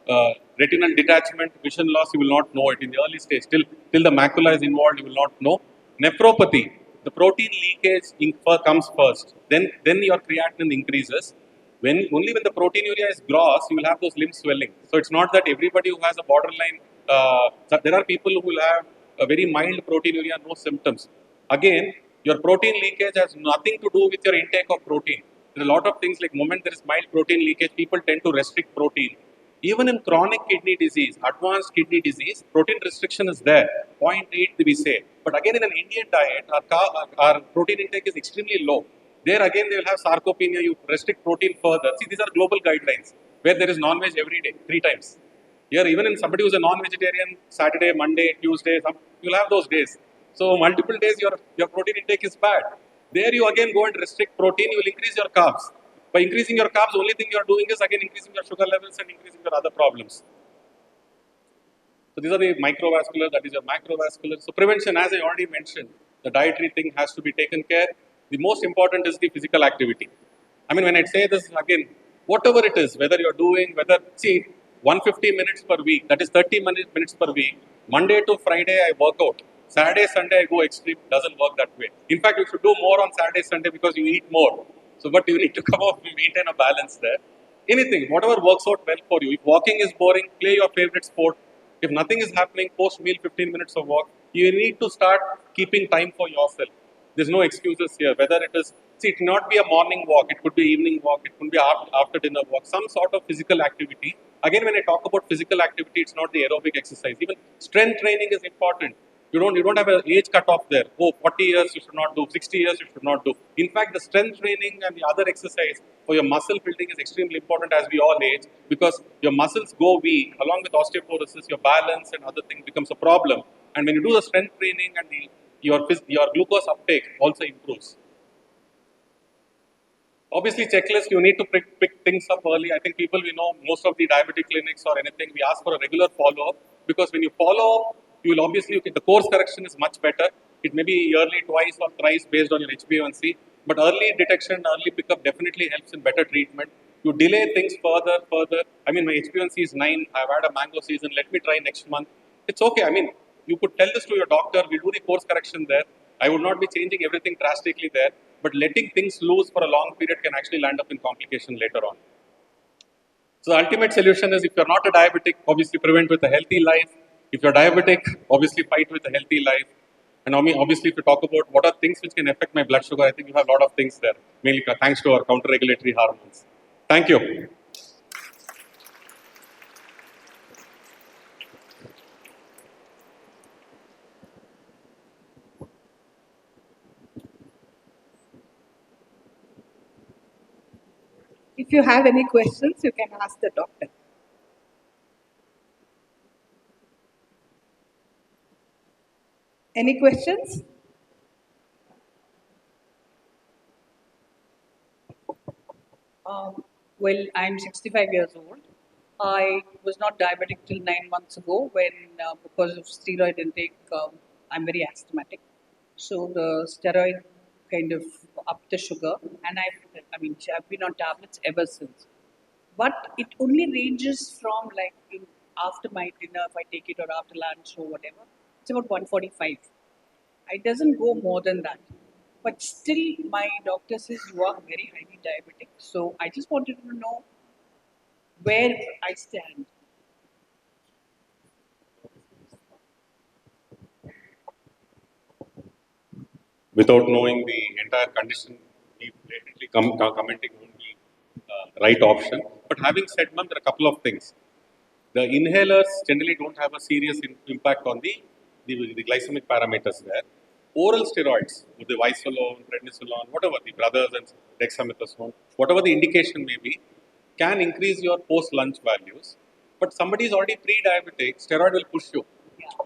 a retinal detachment, vision loss, you will not know it in the early stage. Till the macula is involved, you will not know. Nephropathy, the protein leakage comes first. Then your creatinine increases. Only when the proteinuria is gross, you will have those limb swelling. So it's not that everybody who has a borderline. There are people who will have a very mild proteinuria, no symptoms. Again, your protein leakage has nothing to do with your intake of protein. There are a lot of things like moment there is mild protein leakage, people tend to restrict protein. Even in chronic kidney disease, advanced kidney disease, protein restriction is there, 0.8 we say. But again, in an Indian diet, our protein intake is extremely low. There again, they will have sarcopenia, you restrict protein further. See, these are global guidelines where there is non-veg every day, 3 times. Here, even in somebody who's a non-vegetarian, Saturday, Monday, Tuesday, you'll have those days. So multiple days your protein intake is bad. There you again go and restrict protein, you will increase your carbs. By increasing your carbs, only thing you are doing is again increasing your sugar levels and increasing your other problems. So these are the microvascular, that is your macrovascular. So prevention, as I already mentioned, the dietary thing has to be taken care. The most important is the physical activity. I mean, when I say this again, whatever it is, whether you're doing, see, 150 minutes per week, that is 30 minutes per week. Monday to Friday, I work out. Saturday, Sunday, I go extreme. Doesn't work that way. In fact, you should do more on Saturday, Sunday because you eat more. So, but you need to come up and maintain a balance there. Anything, whatever works out well for you. If walking is boring, play your favorite sport. If nothing is happening, post meal 15 minutes of walk. You need to start keeping time for yourself. There's no excuses here. Whether it is, see, it not be a morning walk, it could be evening walk, it could be after dinner walk, some sort of physical activity. Again, when I talk about physical activity, it's not the aerobic exercise. Even strength training is important. You don't have an age cutoff there. Oh, 40 years you should not do, 60 years you should not do. In fact, the strength training and the other exercise for your muscle building is extremely important as we all age because your muscles go weak. Along with osteoporosis, your balance and other things becomes a problem. And when you do the strength training and your glucose uptake also improves. Obviously, checklist, you need to pick things up early. I think people we know, most of the diabetic clinics or anything, we ask for a regular follow-up because when you follow up, you will obviously, the course correction is much better. It may be yearly, twice or thrice based on your HbA1c. But early detection, early pickup definitely helps in better treatment. You delay things further. I mean, my experience is 9. I've had a mango season. Let me try next month. It's okay. I mean, you could tell this to your doctor. We'll do the course correction there. I would not be changing everything drastically there. But letting things loose for a long period can actually land up in complication later on. So the ultimate solution is if you're not a diabetic, obviously prevent with a healthy life. If you're diabetic, obviously fight with a healthy life. And obviously, if you talk about what are things which can affect my blood sugar, I think you have a lot of things there, mainly thanks to our counter-regulatory hormones. Thank you. If you have any questions, you can ask the doctor. Any questions? Um, well, I'm 65 years old. I was not diabetic till 9 months ago when, because of steroid intake, I'm very asthmatic. So the steroid kind of upped the sugar, and I've been on tablets ever since. But it only ranges from like after my dinner, if I take it, or after lunch or whatever, it's about 145. It doesn't go more than that. But still, my doctor says you are very highly diabetic. So I just wanted to know where I stand. Without knowing the entire condition, we blatantly commenting won't be right option. But having said, ma'am, there are a couple of things. The inhalers generally don't have a serious impact on the glycemic parameters there. Oral steroids, the Visolone, prednisolone, whatever, the brothers and dexamethasone, whatever the indication may be, can increase your post-lunch values. But somebody is already pre-diabetic, steroid will push you.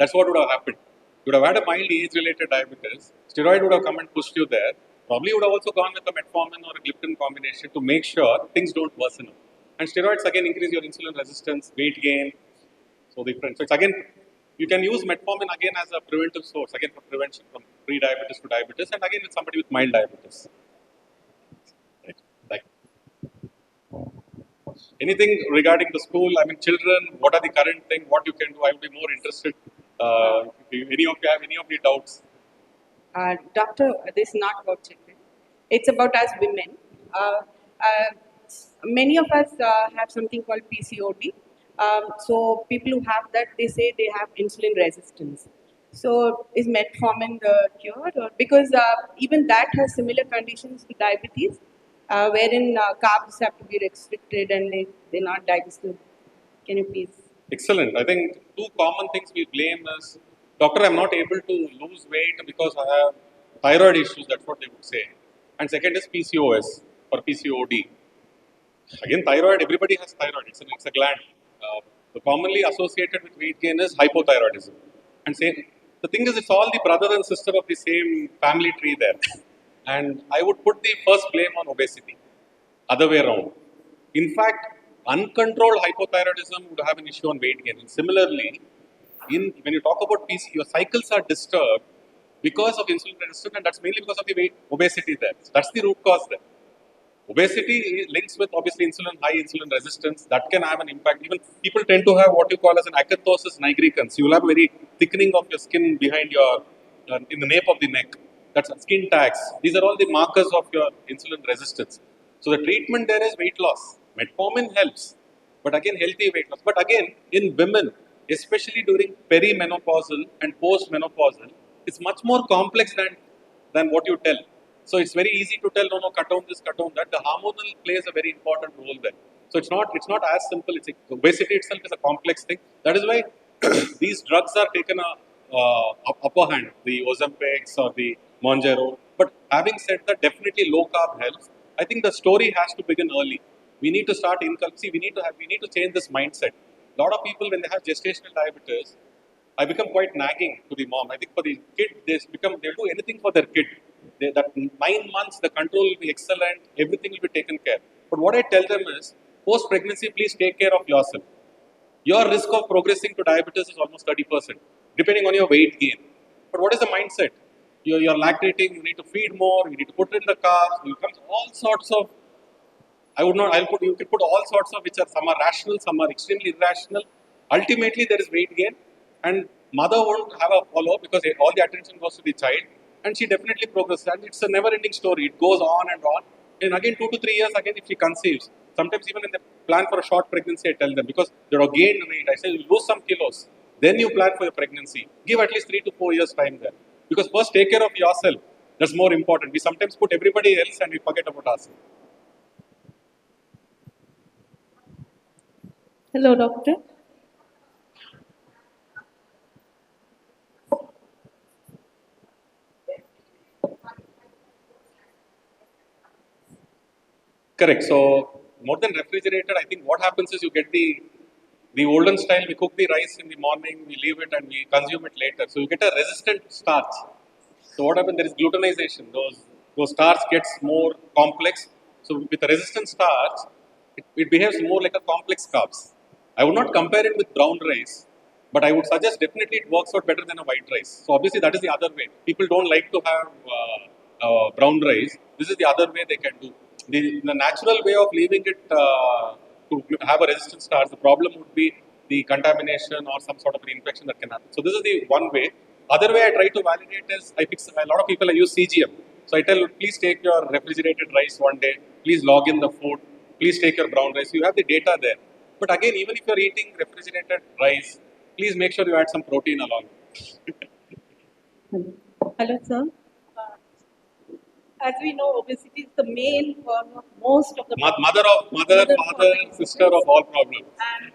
That's what would have happened. You would have had a mild age-related diabetes, steroid would have come and pushed you there. Probably would have also gone with a metformin or a gliptin combination to make sure things don't worsen. And steroids again increase your insulin resistance, weight gain. So different. So it's again, you can use metformin again as a preventive source, again for prevention from pre-diabetes to diabetes, and again with somebody with mild diabetes. Right. Like anything regarding the school, I mean, children, what are the current thing, what you can do? I would be more interested. If any of you have any of the doubts? Doctor, this is not about children. It's about us women. Many of us have something called PCOD. So people who have that, they say they have insulin resistance. So is metformin the cure? Or, because even that has similar conditions to diabetes, wherein carbs have to be restricted and they're not digested. Can you please? Excellent. I think two common things we blame is, doctor, I'm not able to lose weight because I have thyroid issues. That's what they would say. And second is PCOS or PCOD. Again, thyroid, everybody has thyroid. It's a gland. The commonly associated with weight gain is hypothyroidism. And say, the thing is, it's all the brother and sister of the same family tree there. And I would put the first blame on obesity, other way around. In fact, uncontrolled hypothyroidism would have an issue on weight gain. And similarly, when you talk about PC, your cycles are disturbed because of insulin resistance, and that's mainly because of the obesity there. So that's the root cause there. Obesity links with obviously insulin, high insulin resistance. That can have an impact. Even people tend to have what you call as an acanthosis nigricans. You will have a very thickening of your skin behind your, in the nape of the neck. That's skin tags. These are all the markers of your insulin resistance. So the treatment there is weight loss. Metformin helps, but again healthy weight loss. But again, in women, especially during perimenopausal and postmenopausal, it's much more complex than what you tell. So it's very easy to tell, no, no, cut down this, cut down that. The hormonal plays a very important role there. So it's not as simple. Obesity itself is a complex thing. That is why these drugs are taken a upper hand, the Ozempics or the Monjaro. But having said that, definitely low carb helps. I think the story has to begin early. We need to start See, we need to change this mindset. A lot of people, when they have gestational diabetes, I become quite nagging to the mom. I think for the kid, they'll do anything for their kid. That 9 months, the control will be excellent, everything will be taken care. But what I tell them is, post pregnancy, please take care of yourself. Your risk of progressing to diabetes is almost 30%, depending on your weight gain. But what is the mindset? you're lactating, you need to feed more, you need to put it in the carbs, it becomes all sorts of, I would not, I'll put, you can put all sorts of which are, some are rational, some are extremely irrational. Ultimately, there is weight gain, and mother won't have a follow because all the attention goes to the child, and she definitely progresses. And it's a never ending story, it goes on and on. And again, 2 to 3 years, again, if she conceives, sometimes even in the plan for a short pregnancy, I tell them because they are gained weight, I say, you lose some kilos, then you plan for your pregnancy. Give at least 3 to 4 years time there. Because first, take care of yourself. That's more important. We sometimes put everybody else and we forget about ourselves. Hello, doctor. Correct. So more than refrigerated, I think what happens is you get the olden style. We cook the rice in the morning, we leave it, and we consume it later. So you get a resistant starch. So what happens? There is glutenization. Those starch gets more complex. So with a resistant starch, it behaves more like a complex carbs. I would not compare it with brown rice, but I would suggest definitely it works out better than a white rice. So obviously that is the other way. People don't like to have brown rice. This is the other way they can do. The natural way of leaving it to have a resistant starch, the problem would be the contamination or some sort of an infection that can happen. So this is the one way. Other way I try to validate is I fix a lot of people I use CGM. So I tell please take your refrigerated rice one day, please log in the food, please take your brown rice. You have the data there. But again, even if you're eating refrigerated rice, please make sure you add some protein along. Hello, sir. As we know, obesity is the main cause of most of the Mother, father, sister of all problems. And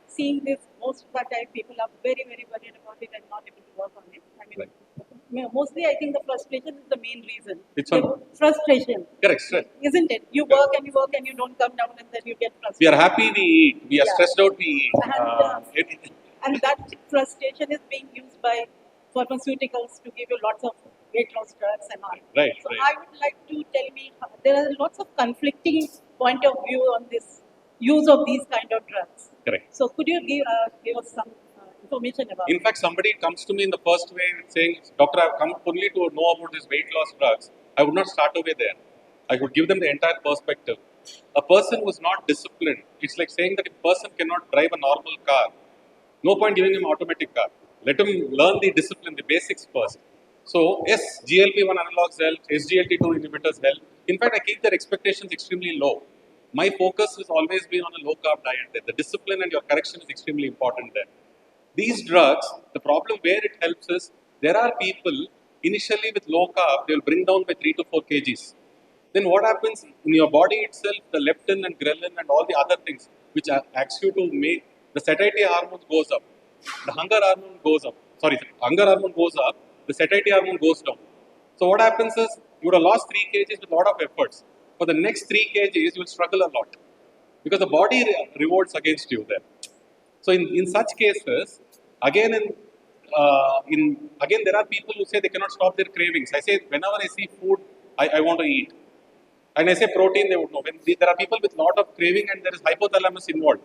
seeing this, most of the time people are very, very worried about it and not able to work on it. I mean, mostly I think the frustration is the main reason. Which one? Frustration. Correct, stress. Isn't it? You work and you work and you don't come down and then you get frustrated. We are happy, we eat. We are stressed out, we eat. And that frustration is being used by pharmaceuticals to give you lots of weight loss drugs and all. Right. So I would like to tell me there are lots of conflicting point of view on this use of these kind of drugs. Correct. So could you give us some information about In fact, somebody comes to me in the first way saying, Doctor, I've come only to know about these weight loss drugs. I would not start away there. I would give them the entire perspective. A person who is not disciplined, it's like saying that if a person cannot drive a normal car, no point giving him automatic car. Let him learn the discipline, the basics first. So yes, GLP-1 analogs help, SGLT2 inhibitors help. In fact, I keep their expectations extremely low. My focus has always been on a low-carb diet there. The discipline and your correction is extremely important there. These drugs, the problem where it helps is, there are people initially with low carb, they will bring down by 3 to 4 kgs. Then what happens in your body itself, the leptin and ghrelin and all the other things which acts you to make the satiety hormone goes up, the hunger hormone goes up. Sorry, hunger hormone goes up, the satiety hormone goes down. So what happens is you would have lost 3 kgs with a lot of efforts. For the next 3 kgs, you will struggle a lot because the body revolts against you there. So in such cases, again again there are people who say they cannot stop their cravings. I say whenever I see food, I want to eat. And I say protein, they would know. There are people with lot of craving and there is hypothalamus involved.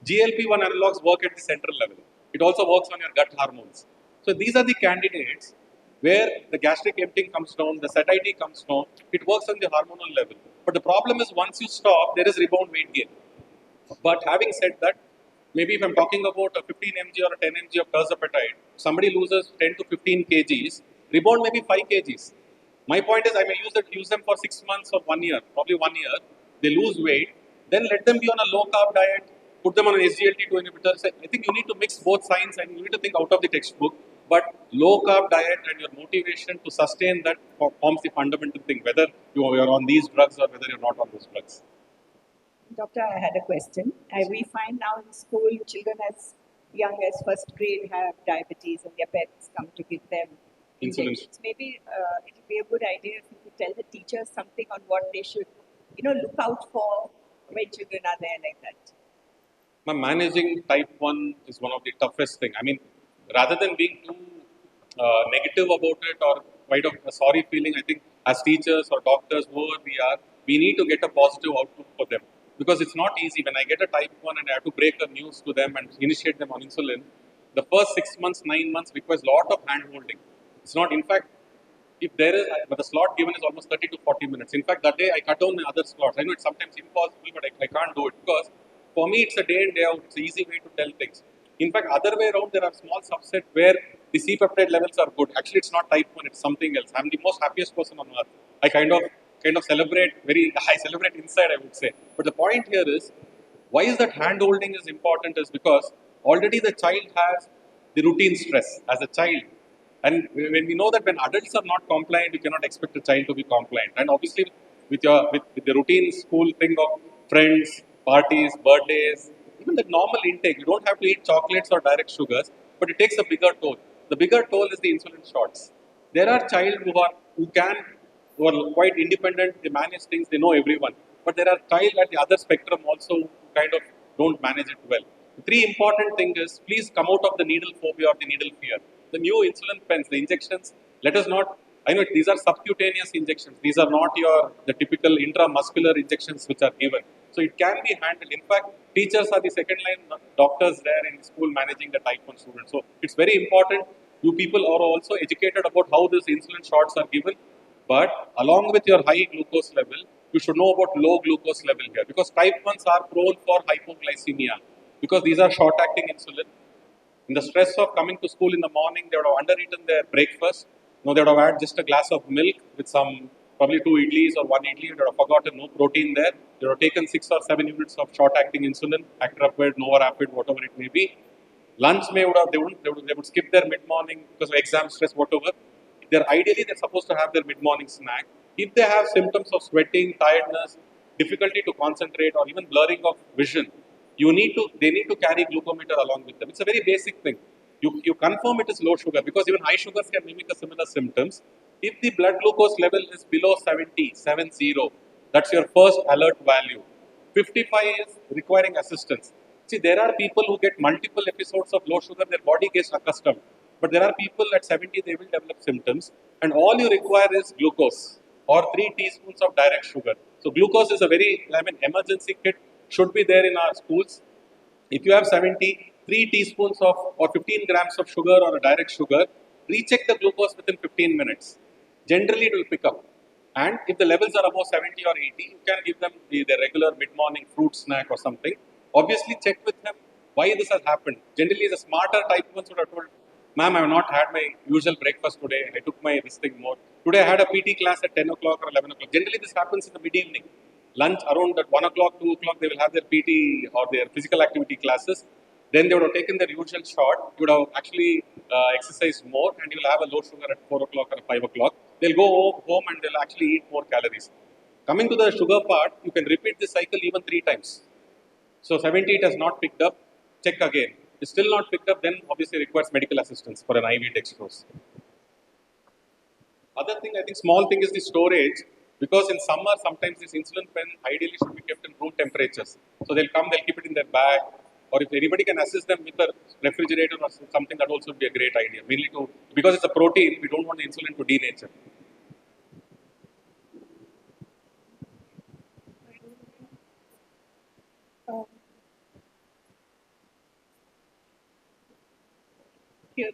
GLP-1 analogs work at the central level. It also works on your gut hormones. So these are the candidates where the gastric emptying comes down, the satiety comes down. It works on the hormonal level. But the problem is once you stop, there is rebound weight gain. But having said that, maybe if I'm talking about a 15 mg or a 10 mg of tirzepatide, somebody loses 10 to 15 kgs, rebound maybe 5 kgs. My point is I may use them for 6 months or 1 year, probably 1 year. They lose weight, then let them be on a low carb diet, put them on an SGLT2 inhibitor. So I think you need to mix both science and you need to think out of the textbook. But low carb diet and your motivation to sustain that forms the fundamental thing, whether you are on these drugs or whether you're not on those drugs. Doctor, I had a question. We find now in school children as young as first grade have diabetes and their parents come to give them Insulin. injections. Maybe it would be a good idea if you could tell the teachers something on what they should, look out for when children are there like that. Managing type 1 is one of the toughest thing. I mean, rather than being too negative about it or quite a sorry feeling, I think as teachers or doctors, whoever we need to get a positive outlook for them. Because it's not easy. When I get a type 1 and I have to break the news to them and initiate them on insulin, the first 6 months, 9 months requires a lot of hand holding. It's not, in fact, if there is, but the slot given is almost 30 to 40 minutes. In fact, that day I cut down my other slots. I know it's sometimes impossible, but I can't do it because for me it's a day in, day out. It's an easy way to tell things. In fact, other way around, there are small subset where the C-peptide levels are good. Actually, it's not type 1, it's something else. I'm the most happiest person on earth. I kind of celebrate I celebrate inside, I would say. But the point here is, why is that hand holding is important is because already the child has the routine stress as a child. And when we know that when adults are not compliant, you cannot expect a child to be compliant. And obviously, with the routine school thing of friends, parties, birthdays, even the normal intake, you don't have to eat chocolates or direct sugars, but it takes a bigger toll. The bigger toll is the insulin shots. There are child who are quite independent, they manage things, they know everyone. But there are child at the other spectrum also who kind of don't manage it well. The three important thing is please come out of the needle phobia or the needle fear. The new insulin pens, the injections, let us not, I know these are subcutaneous injections. These are not the typical intramuscular injections which are given. So it can be handled. In fact, teachers are the second line doctors there in school managing the type 1 students. So it's very important you people are also educated about how these insulin shots are given. But along with your high glucose level, you should know about low glucose level here because type 1s are prone for hypoglycemia because these are short acting insulin. In the stress of coming to school in the morning, they would have undereaten their breakfast. No, they would have had just a glass of milk with some, probably 2 idlis or 1 idli, and they would have forgotten no protein there. They would have taken 6 or 7 units of short acting insulin, Actrapid, Novorapid, whatever it may be. Lunch they would skip their mid morning because of exam stress, whatever. They're supposed to have their mid morning snack. If they have symptoms of sweating, tiredness, difficulty to concentrate, or even blurring of vision, they need to carry glucometer along with them. It's a very basic thing. You confirm it is low sugar because even high sugars can mimic a similar symptoms. If the blood glucose level is below 70, that's your first alert value. 55 is requiring assistance. See, there are people who get multiple episodes of low sugar, their body gets accustomed. But there are people at 70, they will develop symptoms, and all you require is glucose or 3 teaspoons of direct sugar. So, glucose is a emergency kit should be there in our schools. If you have 73 teaspoons of or 15 grams of sugar or a direct sugar, recheck the glucose within 15 minutes. Generally, it will pick up. And if the levels are above 70 or 80, you can give them the regular mid-morning fruit snack or something. Obviously, check with them why this has happened. Generally, the smarter type ones would have told, ma'am, I have not had my usual breakfast today. I took my this thing more. Today, I had a PT class at 10 o'clock or 11 o'clock. Generally, this happens in the mid-evening. Lunch around at 1 o'clock, 2 o'clock, they will have their PT or their physical activity classes. Then they would have taken their usual shot. You would have actually exercised more and you will have a low sugar at 4 o'clock or 5 o'clock. They'll go home and they'll actually eat more calories. Coming to the sugar part, you can repeat this cycle even 3 times. So 70 it has not picked up, check again. It's still not picked up, then obviously requires medical assistance for an IV dextrose. Other thing, I think small thing is the storage. Because in summer, sometimes this insulin pen ideally should be kept in room temperatures. So they'll come, they'll keep it in their bag. Or if anybody can assist them with a refrigerator or something, that also would be a great idea. Mainly because it's a protein, we don't want the insulin to denature. Here.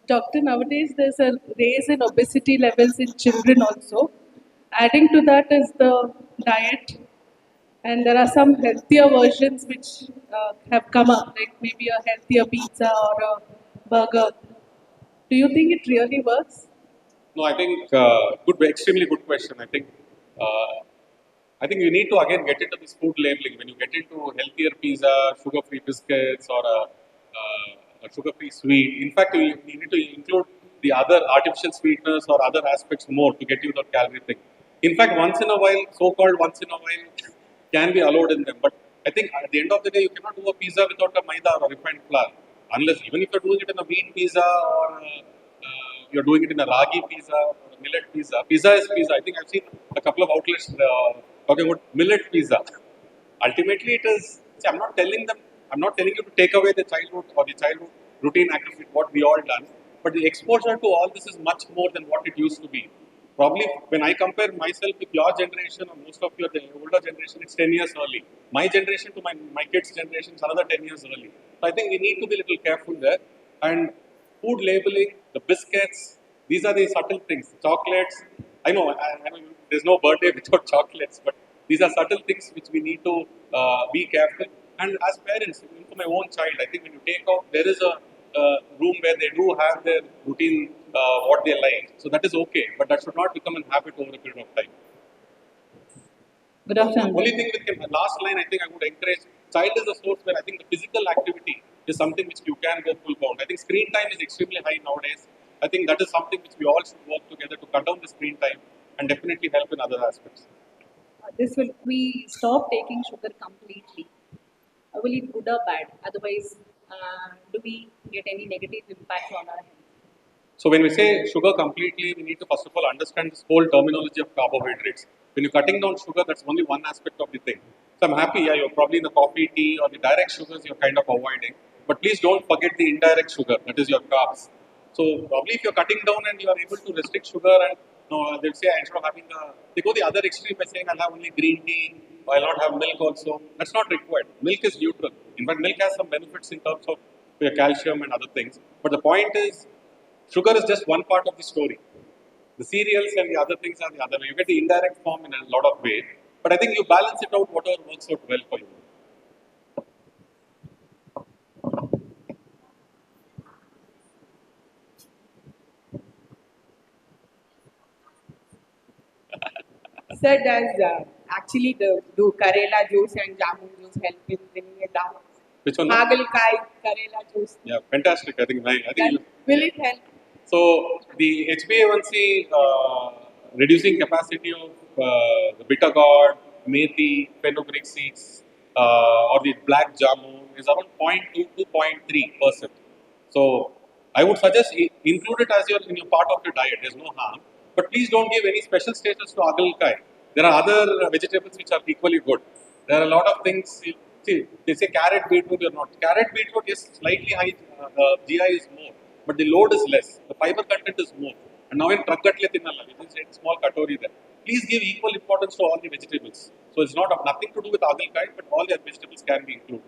Doctor, nowadays there's a raise in obesity levels in children also. Adding to that is the diet, and there are some healthier versions which have come up, like maybe a healthier pizza or a burger. Do you think it really works? No, I think extremely good question. I think you need to again get into this food labeling. When you get into healthier pizza, sugar-free biscuits, or a sugar-free sweet. In fact, you need to include the other artificial sweeteners or other aspects more to get you the calorie thing. In fact, once in a while, so-called once in a while, can be allowed in them. But I think at the end of the day, you cannot do a pizza without a maida or refined flour. Unless, even if you're doing it in a wheat pizza or you're doing it in a ragi pizza or a millet pizza. Pizza is pizza. I think I've seen a couple of outlets talking about millet pizza. Ultimately, it is. See, I'm not telling you to take away the childhood or the childhood routine activity, what we all done. But the exposure to all this is much more than what it used to be. Probably when I compare myself with your generation or most of the older generation, it's 10 years early. My generation to my kids' generation is another 10 years early. So I think we need to be a little careful there. And food labeling, the biscuits, These are the subtle things. Chocolates, I know, I mean, there's no birthday without chocolates, but these are subtle things which we need to be careful. And as parents, even for my own child, I think when you take out, there is a room where they do have their routine, what they like. So that is okay, but that should not become a habit over a period of time. Good afternoon. Only thing with the last line, I think I would encourage child is a source where I think the physical activity is something which you can go full bound. I think screen time is extremely high nowadays. I think that is something which we all should work together to cut down the screen time and definitely help in other aspects. This will we stop taking sugar completely? Will it good or bad? Otherwise, do we get any negative impact on our health? So when we say sugar completely, we need to first of all understand this whole terminology of carbohydrates. When you're cutting down sugar, that's only one aspect of the thing. So I'm happy, yeah, you're probably in the coffee, tea, or the direct sugars you're kind of avoiding. But please don't forget the indirect sugar, that is your carbs. So probably if you're cutting down and you are able to restrict sugar and they'll say instead of having they go the other extreme by saying I'll have only green tea, or I'll not have milk also. That's not required. Milk is neutral. In fact, milk has some benefits in terms of your calcium and other things. But the point is, sugar is just one part of the story. The cereals and the other things are the other way. You get the indirect form in a lot of ways, but I think you balance it out whatever works out well for you. Sir, does actually do Karela juice and Jamun juice help in bringing it down? Which one? Hagalkai, Karela juice. Yeah, fantastic. I think Will it help? so. The HbA1c reducing capacity of the bitter gourd, methi, fenugreek seeds, or the black jamun is around 0.2 to 0.3%. So I would suggest include it as in your part of your diet. There's no harm. But please don't give any special status to agalkai. There are other vegetables which are equally good. There are a lot of things. See, they say carrot, beetroot, you're not. Carrot, beetroot is slightly high, GI is more, but the load is less. The fiber content is more. And now in tragatle tinnalla, which is a small katori there. Please give equal importance to all the vegetables. So it's not nothing to do with agalkai, but all the vegetables can be included.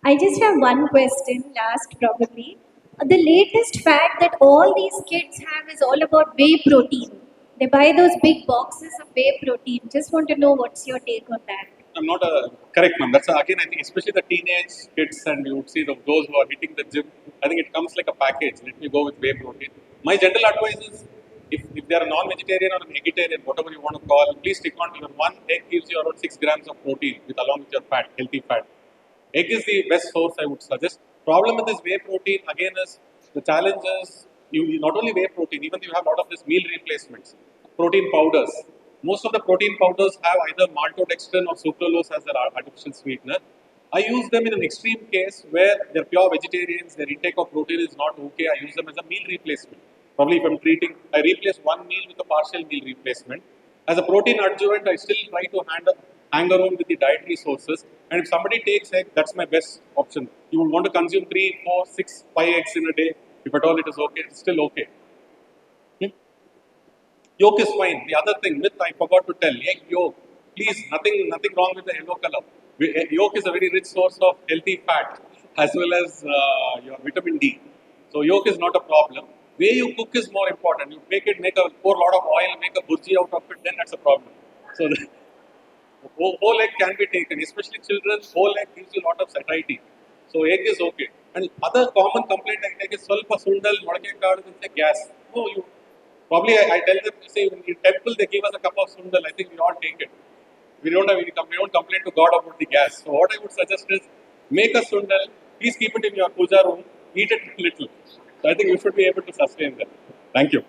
I just have one question, last probably. The latest fact that all these kids have is all about whey protein. They buy those big boxes of whey protein. Just want to know what's your take on that. I'm not correct, ma'am. That's again, I think, especially the teenage kids, and you would see those who are hitting the gym. I think it comes like a package. Let me go with whey protein. My general advice is, if they are a non-vegetarian or an vegetarian, whatever you want to call, please stick on to your one egg gives you around 6 grams of protein along with your fat, healthy fat. Egg is the best source I would suggest. Problem with this whey protein again is the challenge is you not only whey protein, even you have a lot of this meal replacements, protein powders. Most of the protein powders have either maltodextrin or sucralose as their artificial sweetener. I use them in an extreme case where they're pure vegetarians, their intake of protein is not okay. I use them as a meal replacement. Probably if I'm treating, I replace one meal with a partial meal replacement. As a protein adjuvant, I still try to hang around with the dietary sources. And if somebody takes egg, that's my best option. You would want to consume 3, 4, 6, 5 eggs in a day. If at all it is okay, it's still okay. Yolk is fine. The other thing, myth I forgot to tell, egg yolk. Please, nothing wrong with the yellow color. Yolk is a very rich source of healthy fat as well as your vitamin D. So yolk is not a problem. Way you cook is more important. You pour a lot of oil, make a burji out of it, then that's a problem. So the whole egg can be taken, especially children. Whole egg gives you a lot of satiety. So egg is okay. And other common complaint I take is ಸ್ವಲ್ಪ sundal, ಮೊಳಕೆ ಕಾಳು and say gas. No, you probably I tell them to say in temple they give us a cup of sundal. I think we all take it. We don't complain to God about the gas. So what I would suggest is make a sundal. Please keep it in your puja room. Eat it little. So I think you should be able to sustain that. Thank you.